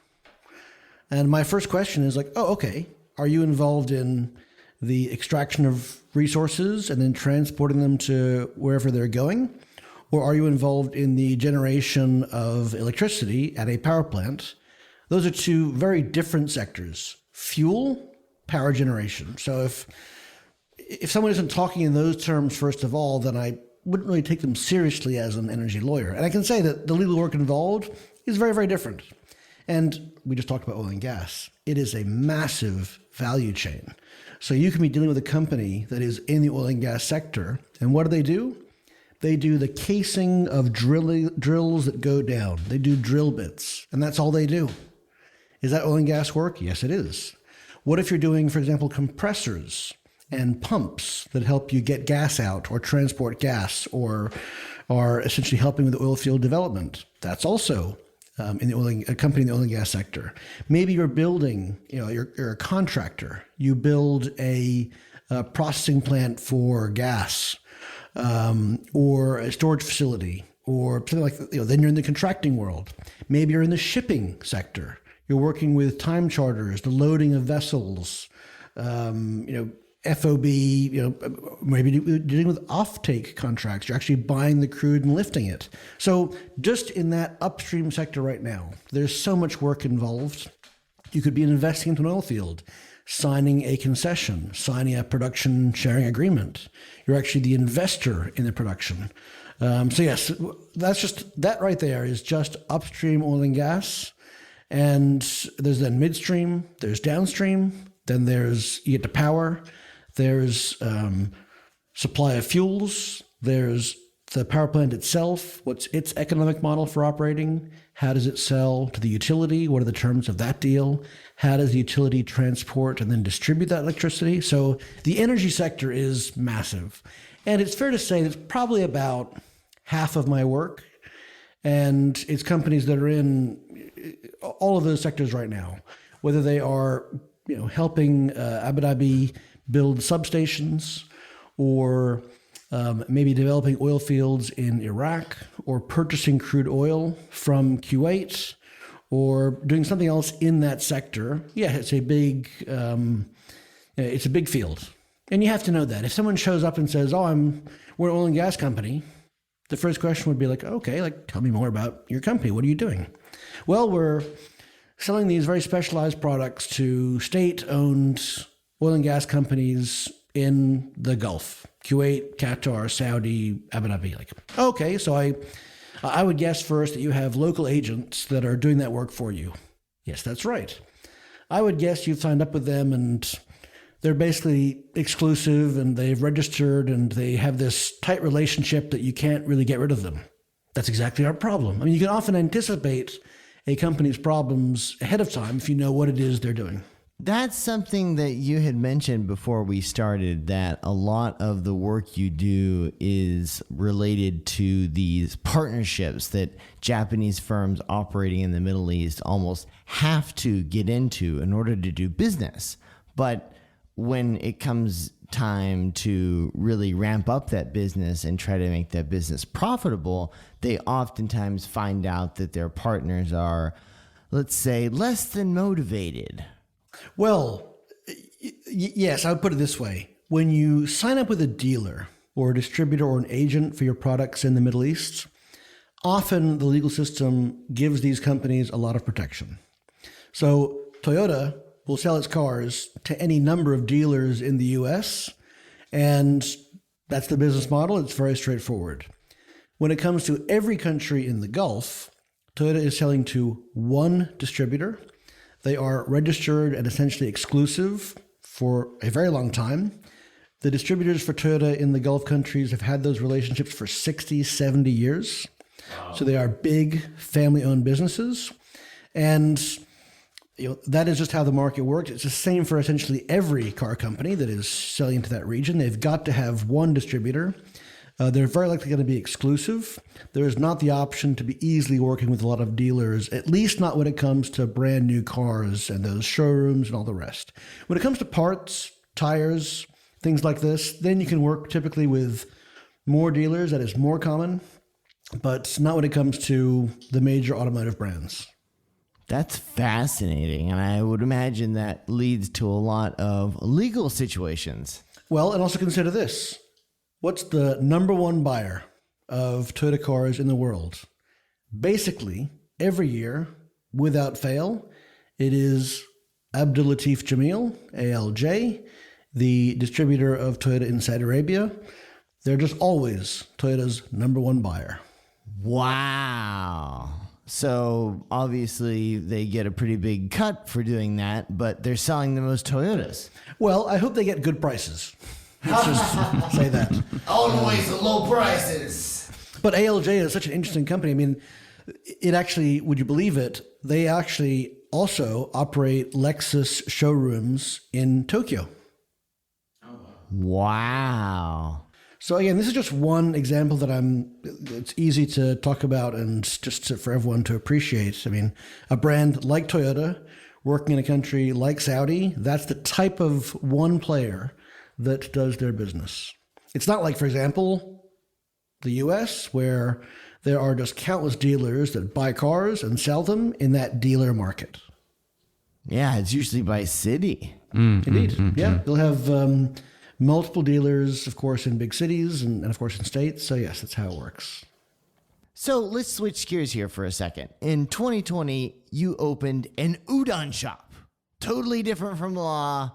And my first question is like, "Oh, okay. Are you involved in the extraction of resources and then transporting them to wherever they're going? Or are you involved in the generation of electricity at a power plant?" Those are two very different sectors. Fuel, power generation. So if someone isn't talking in those terms, first of all, then I wouldn't really take them seriously as an energy lawyer. And I can say that the legal work involved is very, very different. And we just talked about oil and gas. It is a massive value chain. So you can be dealing with a company that is in the oil and gas sector. And what do? They do the casing of drills that go down. They do drill bits. And that's all they do. Is that oil and gas work? Yes, it is. What if you're doing, for example, compressors and pumps that help you get gas out or transport gas or are essentially helping with the oil field development? That's also a company in the oil and gas sector. Maybe you're building, you're a contractor. You build a processing plant for gas or a storage facility or something like that. Then you're in the contracting world. Maybe you're in the shipping sector. You're working with time charters, the loading of vessels, FOB, maybe dealing with offtake contracts. You're actually buying the crude and lifting it. So just in that upstream sector right now, there's so much work involved. You could be investing into an oil field, signing a concession, signing a production sharing agreement. You're actually the investor in the production. So yes, that right there is just upstream oil and gas. And there's then midstream, there's downstream, then you get to power, there's supply of fuels, there's the power plant itself, what's its economic model for operating, how does it sell to the utility, what are the terms of that deal, how does the utility transport and then distribute that electricity. So the energy sector is massive. And it's fair to say it's probably about half of my work, and it's companies that are in all of those sectors right now, whether they are helping Abu Dhabi build substations or maybe developing oil fields in Iraq or purchasing crude oil from Kuwait or doing something else in that sector. Yeah, it's a big field. And you have to know that. If someone shows up and says, we're an oil and gas company, the first question would be like, okay, tell me more about your company. What are you doing? Well, we're selling these very specialized products to state-owned oil and gas companies in the Gulf, Kuwait, Qatar, Saudi, Abu Dhabi. Okay, so I would guess first that you have local agents that are doing that work for you. Yes, that's right. I would guess you've signed up with them and they're basically exclusive and they've registered and they have this tight relationship that you can't really get rid of them. That's exactly our problem. I mean, you can often anticipate a company's problems ahead of time if you know what it is they're doing. That's something that you had mentioned before we started, that a lot of the work you do is related to these partnerships that Japanese firms operating in the Middle East almost have to get into in order to do business. But when it comes time to really ramp up that business and try to make that business profitable, they oftentimes find out that their partners are, let's say, less than motivated. Well, yes, I would put it this way. When you sign up with a dealer or a distributor or an agent for your products in the Middle East, often the legal system gives these companies a lot of protection. So Toyota will sell its cars to any number of dealers in the US, and that's the business model. It's very straightforward. When it comes to every country in the Gulf, Toyota is selling to one distributor. They are registered and essentially exclusive for a very long time. The distributors for Toyota in the Gulf countries have had those relationships for 60, 70 years. Wow. So they are big family-owned businesses. And that is just how the market works. It's the same for essentially every car company that is selling into that region. They've got to have one distributor. They're very likely going to be exclusive. There is not the option to be easily working with a lot of dealers, at least not when it comes to brand new cars and those showrooms and all the rest. When it comes to parts, tires, things like this, then you can work typically with more dealers. That is more common, but not when it comes to the major automotive brands. That's fascinating, and I would imagine that leads to a lot of legal situations. Well, and also consider this. What's the number one buyer of Toyota cars in the world? Basically, every year, without fail, it is Abdulatif Jamil, ALJ, the distributor of Toyota in Saudi Arabia. They're just always Toyota's number one buyer. Wow. So obviously they get a pretty big cut for doing that, but they're selling the most Toyotas. Well, I hope they get good prices. Let's just say that. Always the low prices. But ALJ is such an interesting company. I mean, it actually, would you believe it, they actually also operate Lexus showrooms in Tokyo. Wow. So again, this is just one example that it's easy to talk about and for everyone to appreciate. I mean, a brand like Toyota working in a country like Saudi, that's the type of one player that does their business. It's not like, for example, the US, where there are just countless dealers that buy cars and sell them in that dealer market. Yeah, it's usually by city. Indeed. Yeah, they'll have multiple dealers, of course, in big cities and of course in states. So yes, that's how it works. So let's switch gears here for a second. In 2020, you opened an udon shop. Totally different from law,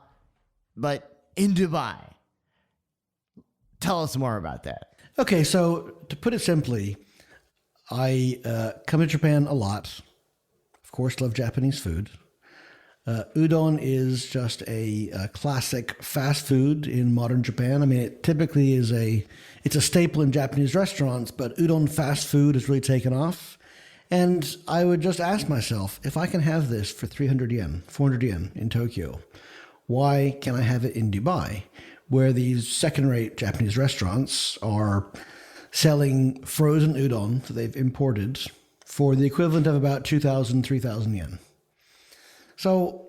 but in Dubai. Tell us more about that. Okay, so to put it simply, I come to Japan a lot. Of course, love Japanese food. Udon is just a classic fast food in modern Japan. I mean, it typically it's a staple in Japanese restaurants, but udon fast food has really taken off. And I would just ask myself, if I can have this for 300 yen, 400 yen in Tokyo, why can't I have it in Dubai, where these second-rate Japanese restaurants are selling frozen udon that they've imported for the equivalent of about 2,000, 3,000 yen? So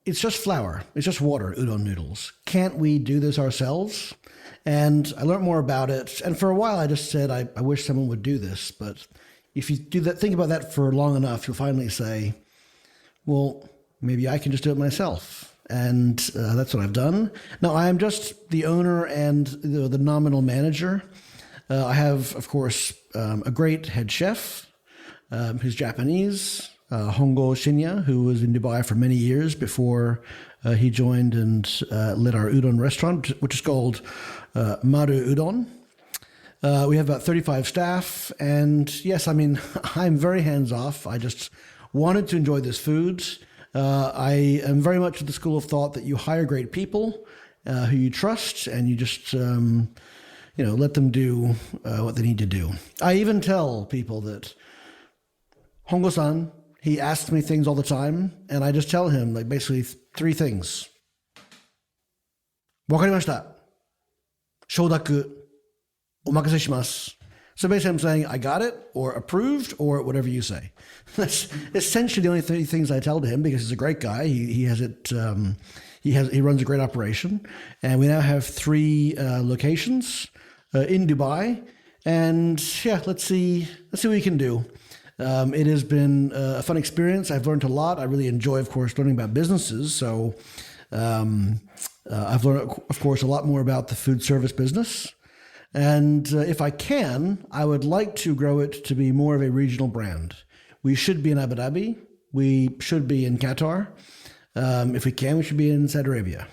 it's just flour. It's just water, udon noodles. Can't we do this ourselves? And I learned more about it. And for a while, I just said, I wish someone would do this. But if you do that, think about that for long enough, you'll finally say, well, maybe I can just do it myself. And that's what I've done. Now, I am just the owner and the nominal manager. I have, of course, a great head chef who's Japanese, Hongo Shinya, who was in Dubai for many years before he joined and led our udon restaurant, which is called Maru Udon. We have about 35 staff. And yes, I mean, I'm very hands-off. I just wanted to enjoy this food. I am very much of the school of thought that you hire great people who you trust, and you just let them do what they need to do. I even tell people that Hongo-san, he asks me things all the time, and I just tell him like basically three things. Wakarimashita. Shodaku. Omakase shimasu. So basically I'm saying I got it, or approved, or whatever you say. That's essentially the only three things I tell to him, because he's a great guy. He has it. He runs a great operation, and we now have 3 locations in Dubai. And yeah, let's see what we can do. It has been a fun experience. I've learned a lot. I really enjoy, of course, learning about businesses. So I've learned, of course, a lot more about the food service business. And if I can, I would like to grow it to be more of a regional brand. We should be in Abu Dhabi. We should be in Qatar. If we can, we should be in Saudi Arabia.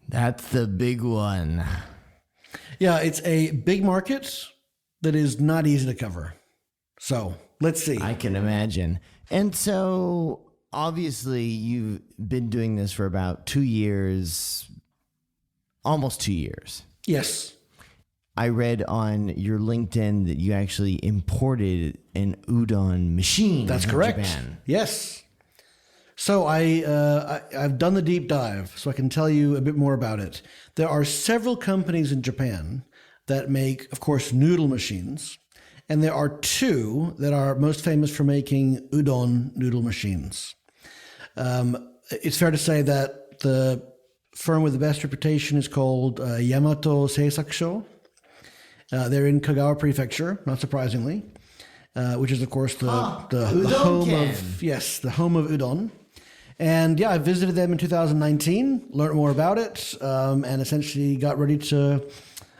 That's the big one. Yeah, it's a big market that is not easy to cover. So let's see. I can imagine. And so obviously you've been doing this for about 2 years, almost 2 years. Yes. I read on your LinkedIn that you actually imported an udon machine. That's from correct. Japan. Yes. So I've done the deep dive, so I can tell you a bit more about it. There are several companies in Japan that make, of course, noodle machines, and there are two that are most famous for making udon noodle machines. It's fair to say that the firm with the best reputation is called Yamato Seisakusho. They're in Kagawa Prefecture, not surprisingly, which is, of course, the home the home of udon. And yeah, I visited them in 2019, learned more about it, and essentially got ready to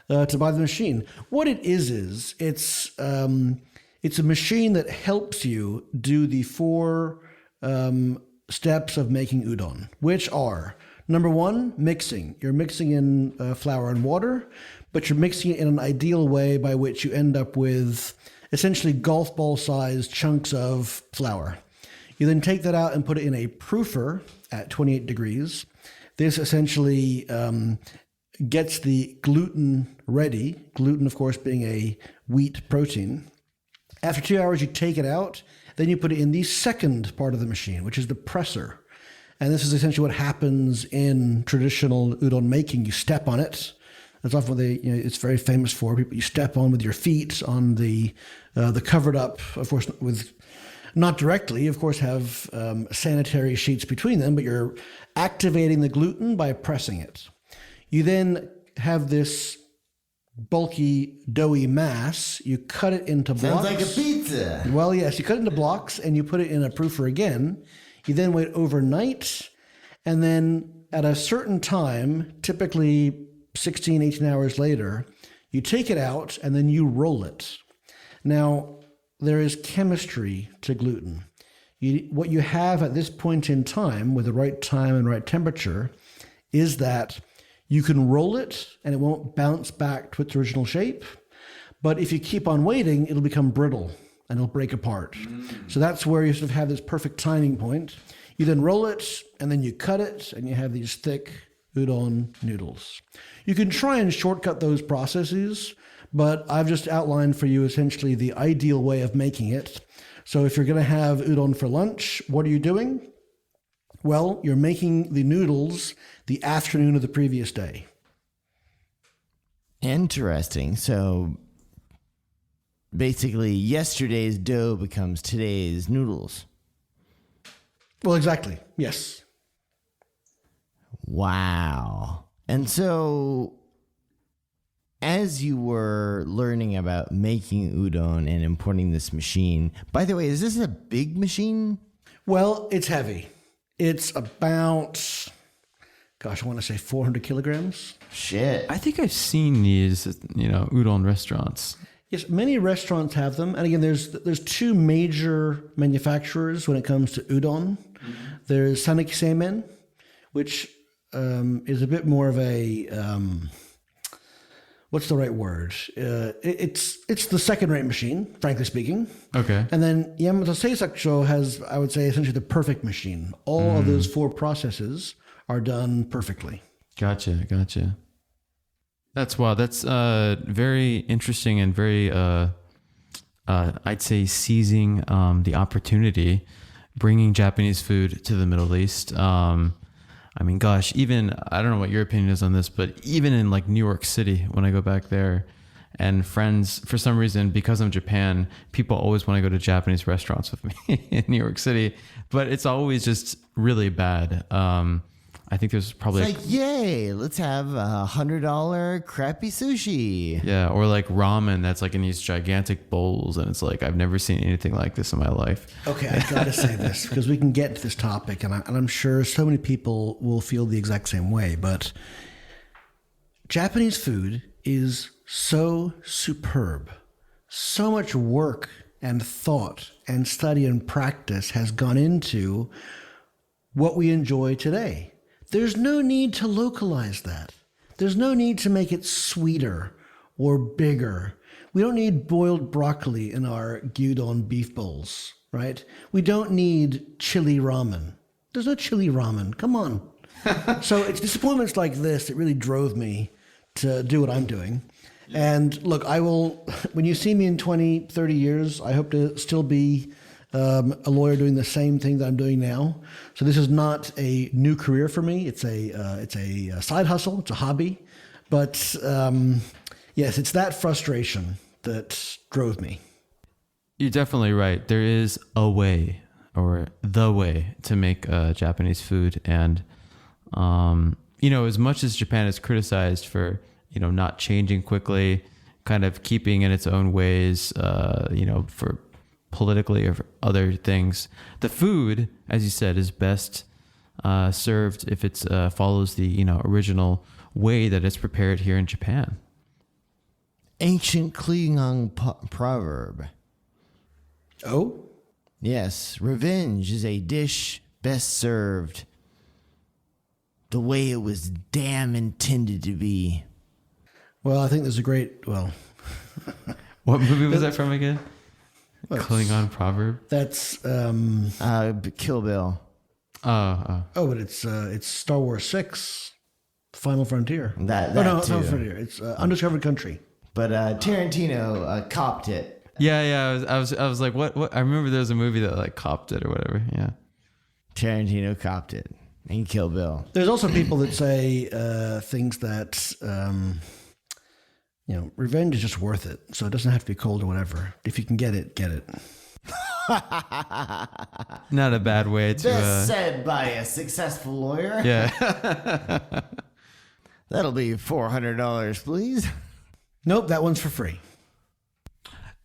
buy the machine. What it is it's a machine that helps you do the four steps of making udon, which are, number one, mixing. You're mixing in flour and water, but you're mixing it in an ideal way by which you end up with essentially golf ball sized chunks of flour. You then take that out and put it in a proofer at 28 degrees. This essentially gets the gluten ready, gluten, of course, being a wheat protein. After 2 hours, you take it out. Then you put it in the second part of the machine, which is the presser. And this is essentially what happens in traditional udon making. You step on it. That's often what it's very famous for. You step on with your feet on the covered up, of course, with not directly, of course, have sanitary sheets between them, but you're activating the gluten by pressing it. You then have this bulky, doughy mass. You cut it into blocks. Sounds like a pizza. Well, yes, you cut it into blocks and you put it in a proofer again. You then wait overnight, and then at a certain time, typically 16, 18 hours later, you take it out and then you roll it. Now, there is chemistry to gluten. What you have at this point in time, with the right time and right temperature, is that you can roll it and it won't bounce back to its original shape. But if you keep on waiting, it'll become brittle and it'll break apart. So that's where you sort of have this perfect timing point. You then roll it and then you cut it and you have these thick udon noodles. You can try and shortcut those processes, but I've just outlined for you essentially the ideal way of making it. So if you're going to have udon for lunch, what are you doing? Well, you're making the noodles the afternoon of the previous day. Interesting. So basically, yesterday's dough becomes today's noodles. Well, exactly. Yes. Wow. And so, as you were learning about making udon and importing this machine, by the way, is this a big machine? Well, it's heavy. It's about, I want to say 400 kilograms. Shit. I think I've seen these, udon restaurants. Yes, many restaurants have them. And again, there's two major manufacturers when it comes to udon. Mm-hmm. There's Saneki Seimen, which is a bit more of a, what's the right word? It's the second-rate machine, frankly speaking. Okay. And then Yamato Seisakusho has, I would say, essentially the perfect machine. All of those four processes are done perfectly. Gotcha. That's wow. That's very interesting and very, I'd say, seizing the opportunity, bringing Japanese food to the Middle East. I mean, gosh, even, I don't know what your opinion is on this, but even in like New York City, when I go back there, and friends, for some reason, because I'm Japan, people always want to go to Japanese restaurants with me in New York City, but it's always just really bad. I think there's probably it's like, yay, let's have $100 crappy sushi. Yeah, or like ramen that's like in these gigantic bowls, and it's like, I've never seen anything like this in my life. Okay, I gotta say this because we can get to this topic, and I'm sure so many people will feel the exact same way, but Japanese food is so superb. So much work and thought and study and practice has gone into what we enjoy today. There's no need to localize that. There's no need to make it sweeter or bigger. We don't need boiled broccoli in our gyudon beef bowls, right? We don't need chili ramen. There's no chili ramen. Come on. So it's disappointments like this that really drove me to do what I'm doing. And look, I will, when you see me in 20, 30 years, I hope to still be a lawyer doing the same thing that I'm doing now. So this is not a new career for me. It's a side hustle. It's a hobby. But yes, it's that frustration that drove me. You're definitely right. There is a way, or the way, to make Japanese food. And, as much as Japan is criticized for, not changing quickly, kind of keeping in its own ways, for politically or for other things, the food, as you said, is best served if it follows the, original way that it's prepared here in Japan. Ancient Klingon proverb. Oh? Yes, revenge is a dish best served the way it was damn intended to be. Well, I think there's a great, What movie was that from again? Klingon proverb? That's Kill Bill. but it's Star Wars 6, Final Frontier. That no, too. Final Frontier. It's Undiscovered Country. But Tarantino copped it. Yeah. I was like, what? I remember there was a movie that like copped it or whatever. Yeah. Tarantino copped it. And Kill Bill. There's also people that say things that, revenge is just worth it. So it doesn't have to be cold or whatever. If you can get it, get it. Not a bad way to... Best said by a successful lawyer. Yeah. That'll be $400, please. Nope, that one's for free.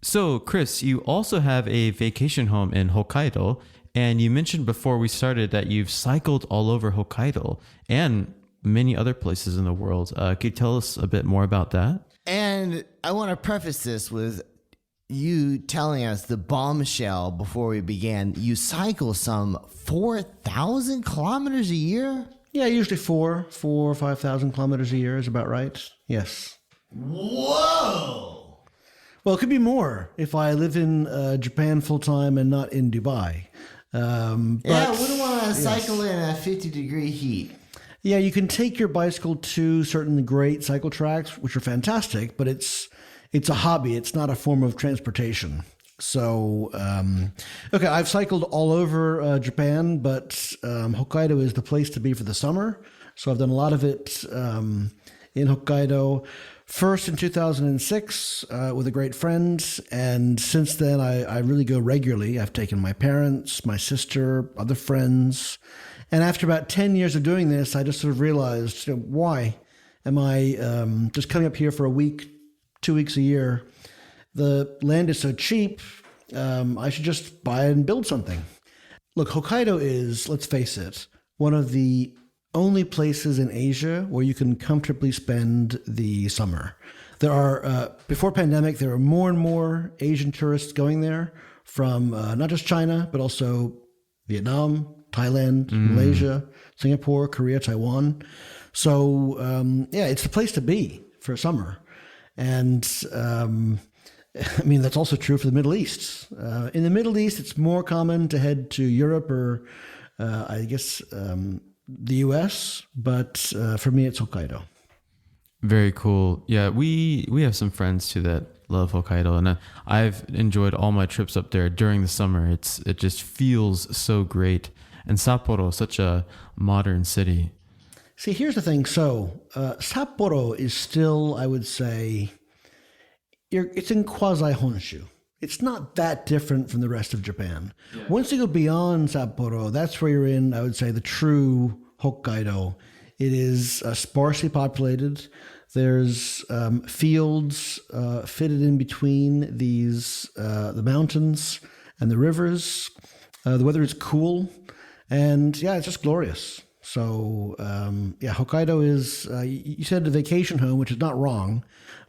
So, Chris, you also have a vacation home in Hokkaido, and you mentioned before we started that you've cycled all over Hokkaido and many other places in the world. Could you tell us a bit more about that? And I want to preface this with you telling us the bombshell before we began. You cycle some 4,000 kilometers a year? Yeah, usually 4 or 5,000 kilometers a year is about right. Yes. Whoa! Well, it could be more if I live in Japan full time and not in Dubai. I wouldn't want to cycle in a 50-degree heat. Yeah, you can take your bicycle to certain great cycle tracks, which are fantastic, but it's a hobby. It's not a form of transportation. So, I've cycled all over Japan, but Hokkaido is the place to be for the summer. So I've done a lot of it in Hokkaido. First in 2006 with a great friend, and since then I really go regularly. I've taken my parents, my sister, other friends, and after about 10 years of doing this, I just sort of realized, why am I just coming up here for a week, 2 weeks a year? The land is so cheap, I should just buy and build something. Look, Hokkaido is, let's face it, one of the only places in Asia where you can comfortably spend the summer. There are, before pandemic, there were more and more Asian tourists going there from not just China, but also Vietnam, Thailand, Malaysia, Singapore, Korea, Taiwan. So, it's the place to be for summer. And, that's also true for the Middle East. In the Middle East, it's more common to head to Europe or, the U.S., but for me, it's Hokkaido. Very cool. Yeah, we have some friends too that love Hokkaido, and I've enjoyed all my trips up there during the summer. It just feels so great. And Sapporo, such a modern city. See, here's the thing. So Sapporo is still, I would say, it's in quasi-Honshu. It's not that different from the rest of Japan. Yeah. Once you go beyond Sapporo, that's where you're in, I would say, the true Hokkaido. It is sparsely populated. There's fields fitted in between the mountains and the rivers. The weather is cool. And it's just glorious. So, Hokkaido is, you said a vacation home, which is not wrong.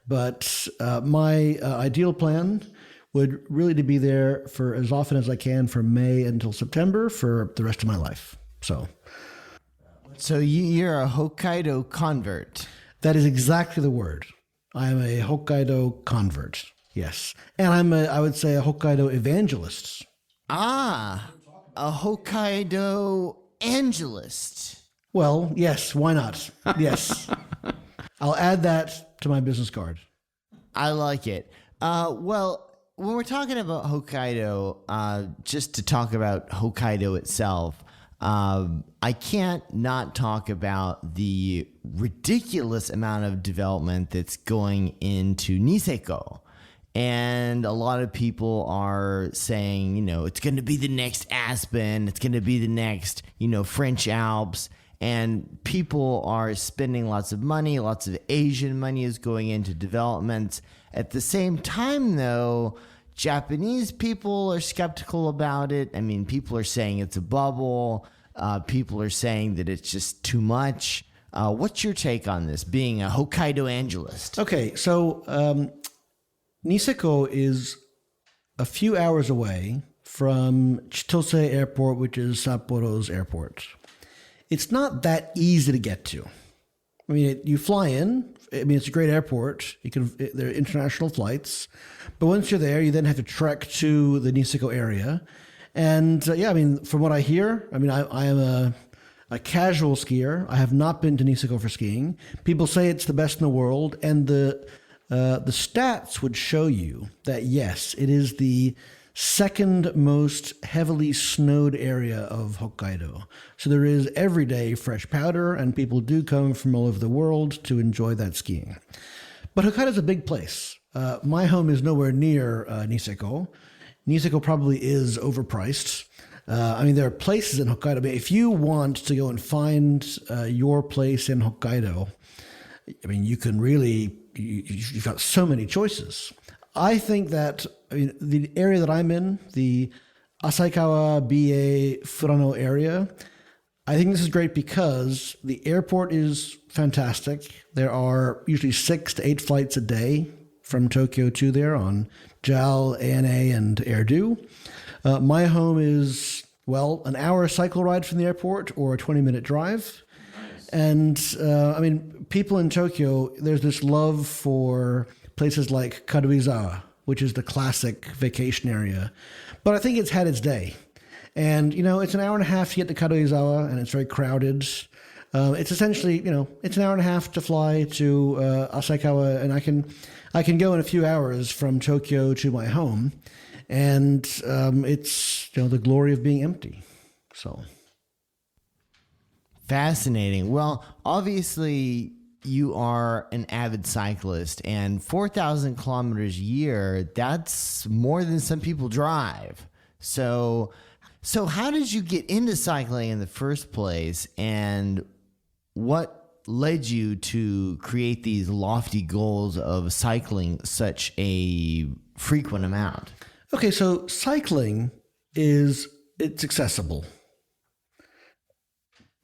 But my ideal plan would really to be there for as often as I can from May until September for the rest of my life. So you're a Hokkaido convert. That is exactly the word. I am a Hokkaido convert. Yes. And I would say a Hokkaido evangelist. Ah, a Hokkaido angelist. Well, yes, why not? Yes. I'll add that to my business card. I like it. when we're talking about Hokkaido, just to talk about Hokkaido itself, I can't not talk about the ridiculous amount of development that's going into Niseko. And a lot of people are saying, it's going to be the next Aspen. It's going to be the next, French Alps. And people are spending lots of money. Lots of Asian money is going into developments. At the same time, though, Japanese people are skeptical about it. I mean, people are saying it's a bubble. People are saying that it's just too much. What's your take on this, being a Hokkaido Angelist? Okay, so Niseko is a few hours away from Chitose Airport, which is Sapporo's airport. It's not that easy to get to. I mean, you fly in. I mean, it's a great airport. There are international flights. But once you're there, you then have to trek to the Niseko area. And from what I hear, I am a casual skier. I have not been to Niseko for skiing. People say it's the best in the world. And the stats would show you that, yes, it is the second most heavily snowed area of Hokkaido. So there is every day fresh powder, and people do come from all over the world to enjoy that skiing. But Hokkaido is a big place. My home is nowhere near Niseko. Niseko probably is overpriced. There are places in Hokkaido, but if you want to go and find your place in Hokkaido, you can really, you've got so many choices. I think that the area that I'm in, the Asakawa, BA, Furano area, I think this is great because the airport is fantastic. There are usually 6 to 8 flights a day from Tokyo to there on JAL, ANA, and Airdo. My home is, an hour cycle ride from the airport or a 20-minute drive. Nice. And, people in Tokyo, there's this love for places like Karuizawa, which is the classic vacation area. But I think it's had its day. And, it's an hour and a half to get to Karuizawa, and it's very crowded. It's essentially, it's an hour and a half to fly to Asakawa, and I can go in a few hours from Tokyo to my home. And it's, the glory of being empty. So. Fascinating. Well, obviously, you are an avid cyclist, and 4,000 kilometers a year, that's more than some people drive. So how did you get into cycling in the first place, and what led you to create these lofty goals of cycling such a frequent amount? Okay, so cycling it's accessible.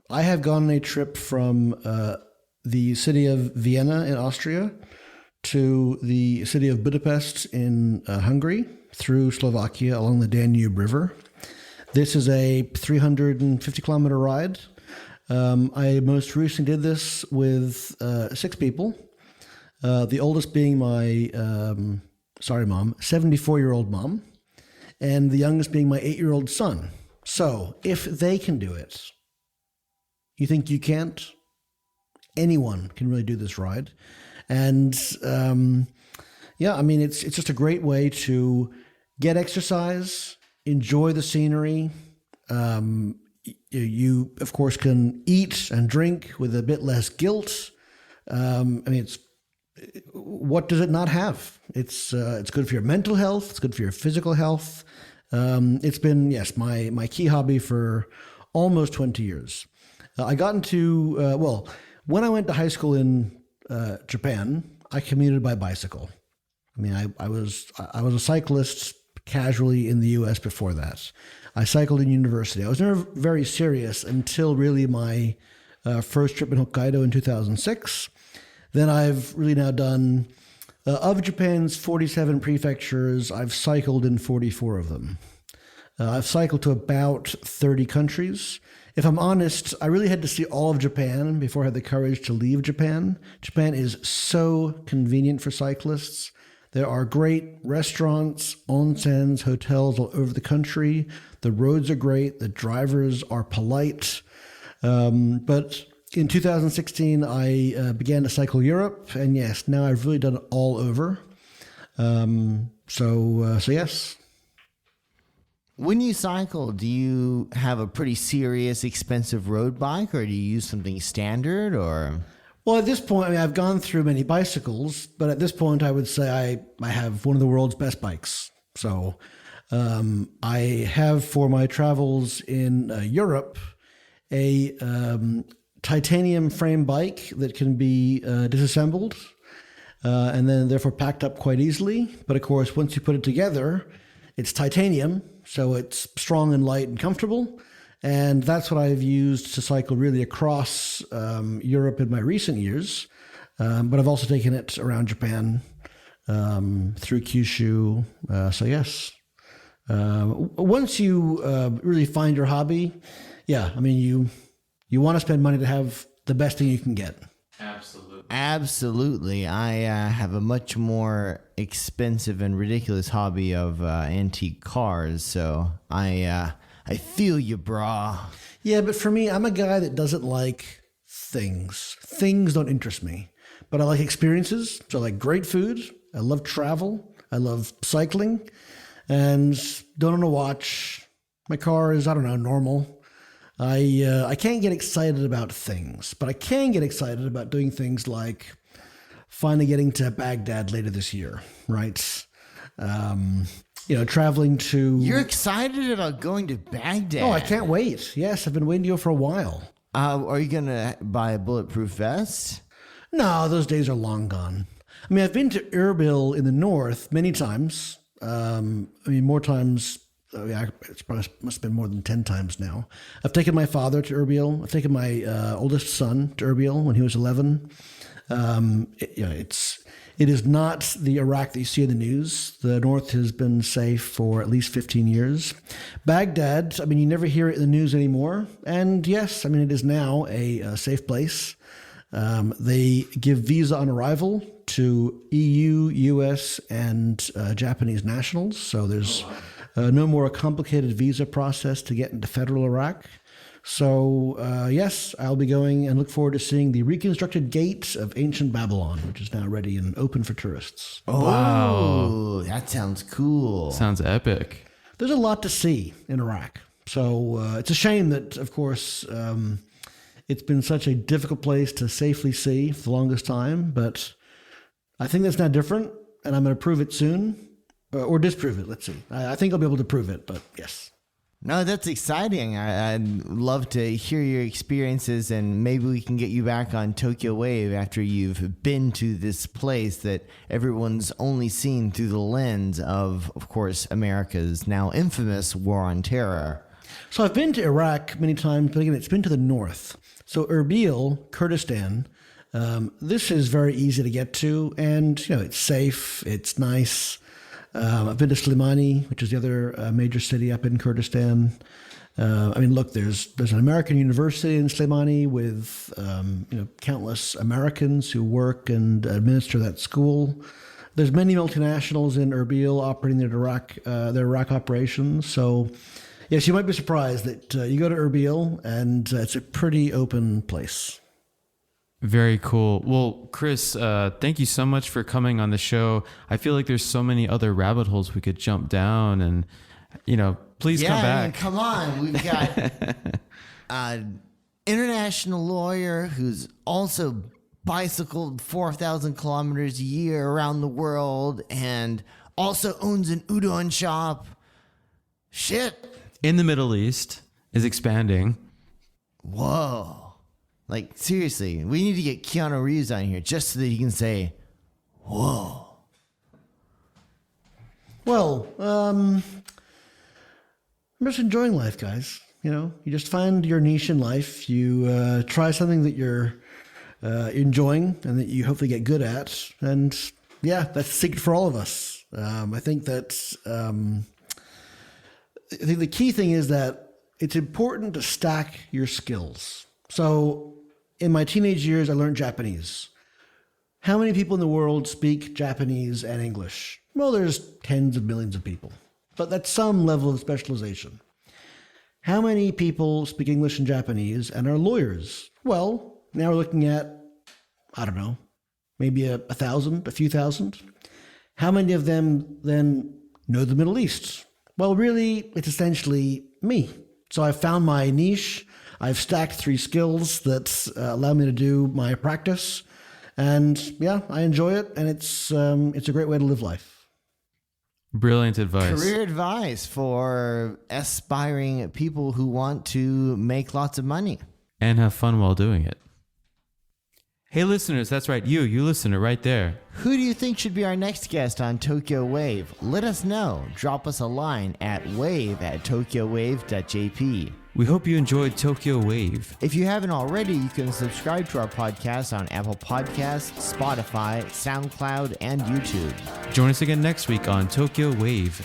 I have gone on a trip from the city of Vienna in Austria to the city of Budapest in Hungary through Slovakia along the Danube River. This is a 350-kilometer ride. I most recently did this with 6 people, the oldest being my, 74-year-old mom, and the youngest being my 8-year-old son. So if they can do it, you think you can't? Anyone can really do this ride. And it's just a great way to get exercise, enjoy the scenery. You of course can eat and drink with a bit less guilt. What does it not have? It's good for your mental health. It's good for your physical health. It's been, my key hobby for almost 20 years. I got into, when I went to high school in Japan, I commuted by bicycle. I was a cyclist casually in the U.S. before that. I cycled in university. I was never very serious until really my first trip in Hokkaido in 2006. Then I've really now done, of Japan's 47 prefectures, I've cycled in 44 of them. I've cycled to about 30 countries. If I'm honest, I really had to see all of Japan before I had the courage to leave Japan. Japan is so convenient for cyclists. There are great restaurants, onsens, hotels all over the country. The roads are great. The drivers are polite. But in 2016, I began to cycle Europe. And yes, now I've really done it all over. So yes. When you cycle, do you have a pretty serious, expensive road bike, or do you use something standard, or? Well, at this point, I mean, I've gone through many bicycles, but at this point, I would say I have one of the world's best bikes. So I have, for my travels in Europe, a titanium frame bike that can be disassembled and then therefore packed up quite easily. But of course, once you put it together, it's titanium, so it's strong and light and comfortable. And that's what I've used to cycle really across Europe in my recent years. But I've also taken it around Japan, through Kyushu. So yes, once you really find your hobby, yeah, I mean, you want to spend money to have the best thing you can get. Absolutely. I have a much more expensive and ridiculous hobby of antique cars, so I feel you, brah. Yeah, but for me, I'm a guy that doesn't like things. Things don't interest me, but I like experiences. So I like great food. I love travel. I love cycling, and don't own a watch. My car is, I don't know, normal. I can't get excited about things, but I can get excited about doing things like finally getting to Baghdad later this year, right? Traveling to... You're excited about going to Baghdad? Oh, I can't wait. Yes, I've been waiting to go for a while. Are you going to buy a bulletproof vest? No, those days are long gone. I mean, I've been to Erbil in the north many times. More times... it must have been more than 10 times now. I've taken my father to Erbil. I've taken my oldest son to Erbil when he was 11. It is not the Iraq that you see in the news. The North has been safe for at least 15 years. Baghdad, I mean, you never hear it in the news anymore. And yes, I mean, it is now a safe place. They give visa on arrival to EU, US, and Japanese nationals. So there's... no more a complicated visa process to get into federal Iraq. So, yes, I'll be going and look forward to seeing the reconstructed gate of ancient Babylon, which is now ready and open for tourists. Oh, wow. That sounds cool. Sounds epic. There's a lot to see in Iraq. So it's a shame that, of course, it's been such a difficult place to safely see for the longest time. But I think that's now different, and I'm going to prove it soon. Or disprove it. Let's see. I think I'll be able to prove it, but yes. No, that's exciting. I'd love to hear your experiences, and maybe we can get you back on Tokyo Wave after you've been to this place that everyone's only seen through the lens of course, America's now infamous War on Terror. So I've been to Iraq many times, but again, it's been to the north. So Erbil, Kurdistan, this is very easy to get to, and it's safe, it's nice. I've been to Slimani, which is the other major city up in Kurdistan. Look, there's an American university in Slimani with countless Americans who work and administer that school. There's many multinationals in Erbil operating their Iraq operations. So, yes, you might be surprised that you go to Erbil and it's a pretty open place. Very cool. Well, Chris, thank you so much for coming on the show. I feel like there's so many other rabbit holes we could jump down, and please come back. I mean, come on. We've got an international lawyer who's also bicycled 4,000 kilometers a year around the world and also owns an udon shop. Shit. In the Middle East, is expanding. Whoa. Like, seriously, we need to get Keanu Reeves on here just so that he can say, whoa. Well, I'm just enjoying life, guys. You just find your niche in life. You try something that you're enjoying and that you hopefully get good at. And yeah, that's the secret for all of us. I think the key thing is that it's important to stack your skills. So in my teenage years, I learned Japanese. How many people in the world speak Japanese and English? Well, there's tens of millions of people, but that's some level of specialization. How many people speak English and Japanese and are lawyers? Well, now we're looking at, I don't know, maybe a few thousand. How many of them then know the Middle East? Well, really, it's essentially me. So I've found my niche. I've stacked 3 skills that allow me to do my practice. And yeah, I enjoy it. And it's a great way to live life. Brilliant advice. Career advice for aspiring people who want to make lots of money. And have fun while doing it. Hey listeners, that's right, you listener right there. Who do you think should be our next guest on Tokyo Wave? Let us know. Drop us a line at wave@tokyowave.jp. We hope you enjoyed Tokyo Wave. If you haven't already, you can subscribe to our podcast on Apple Podcasts, Spotify, SoundCloud, and YouTube. Join us again next week on Tokyo Wave.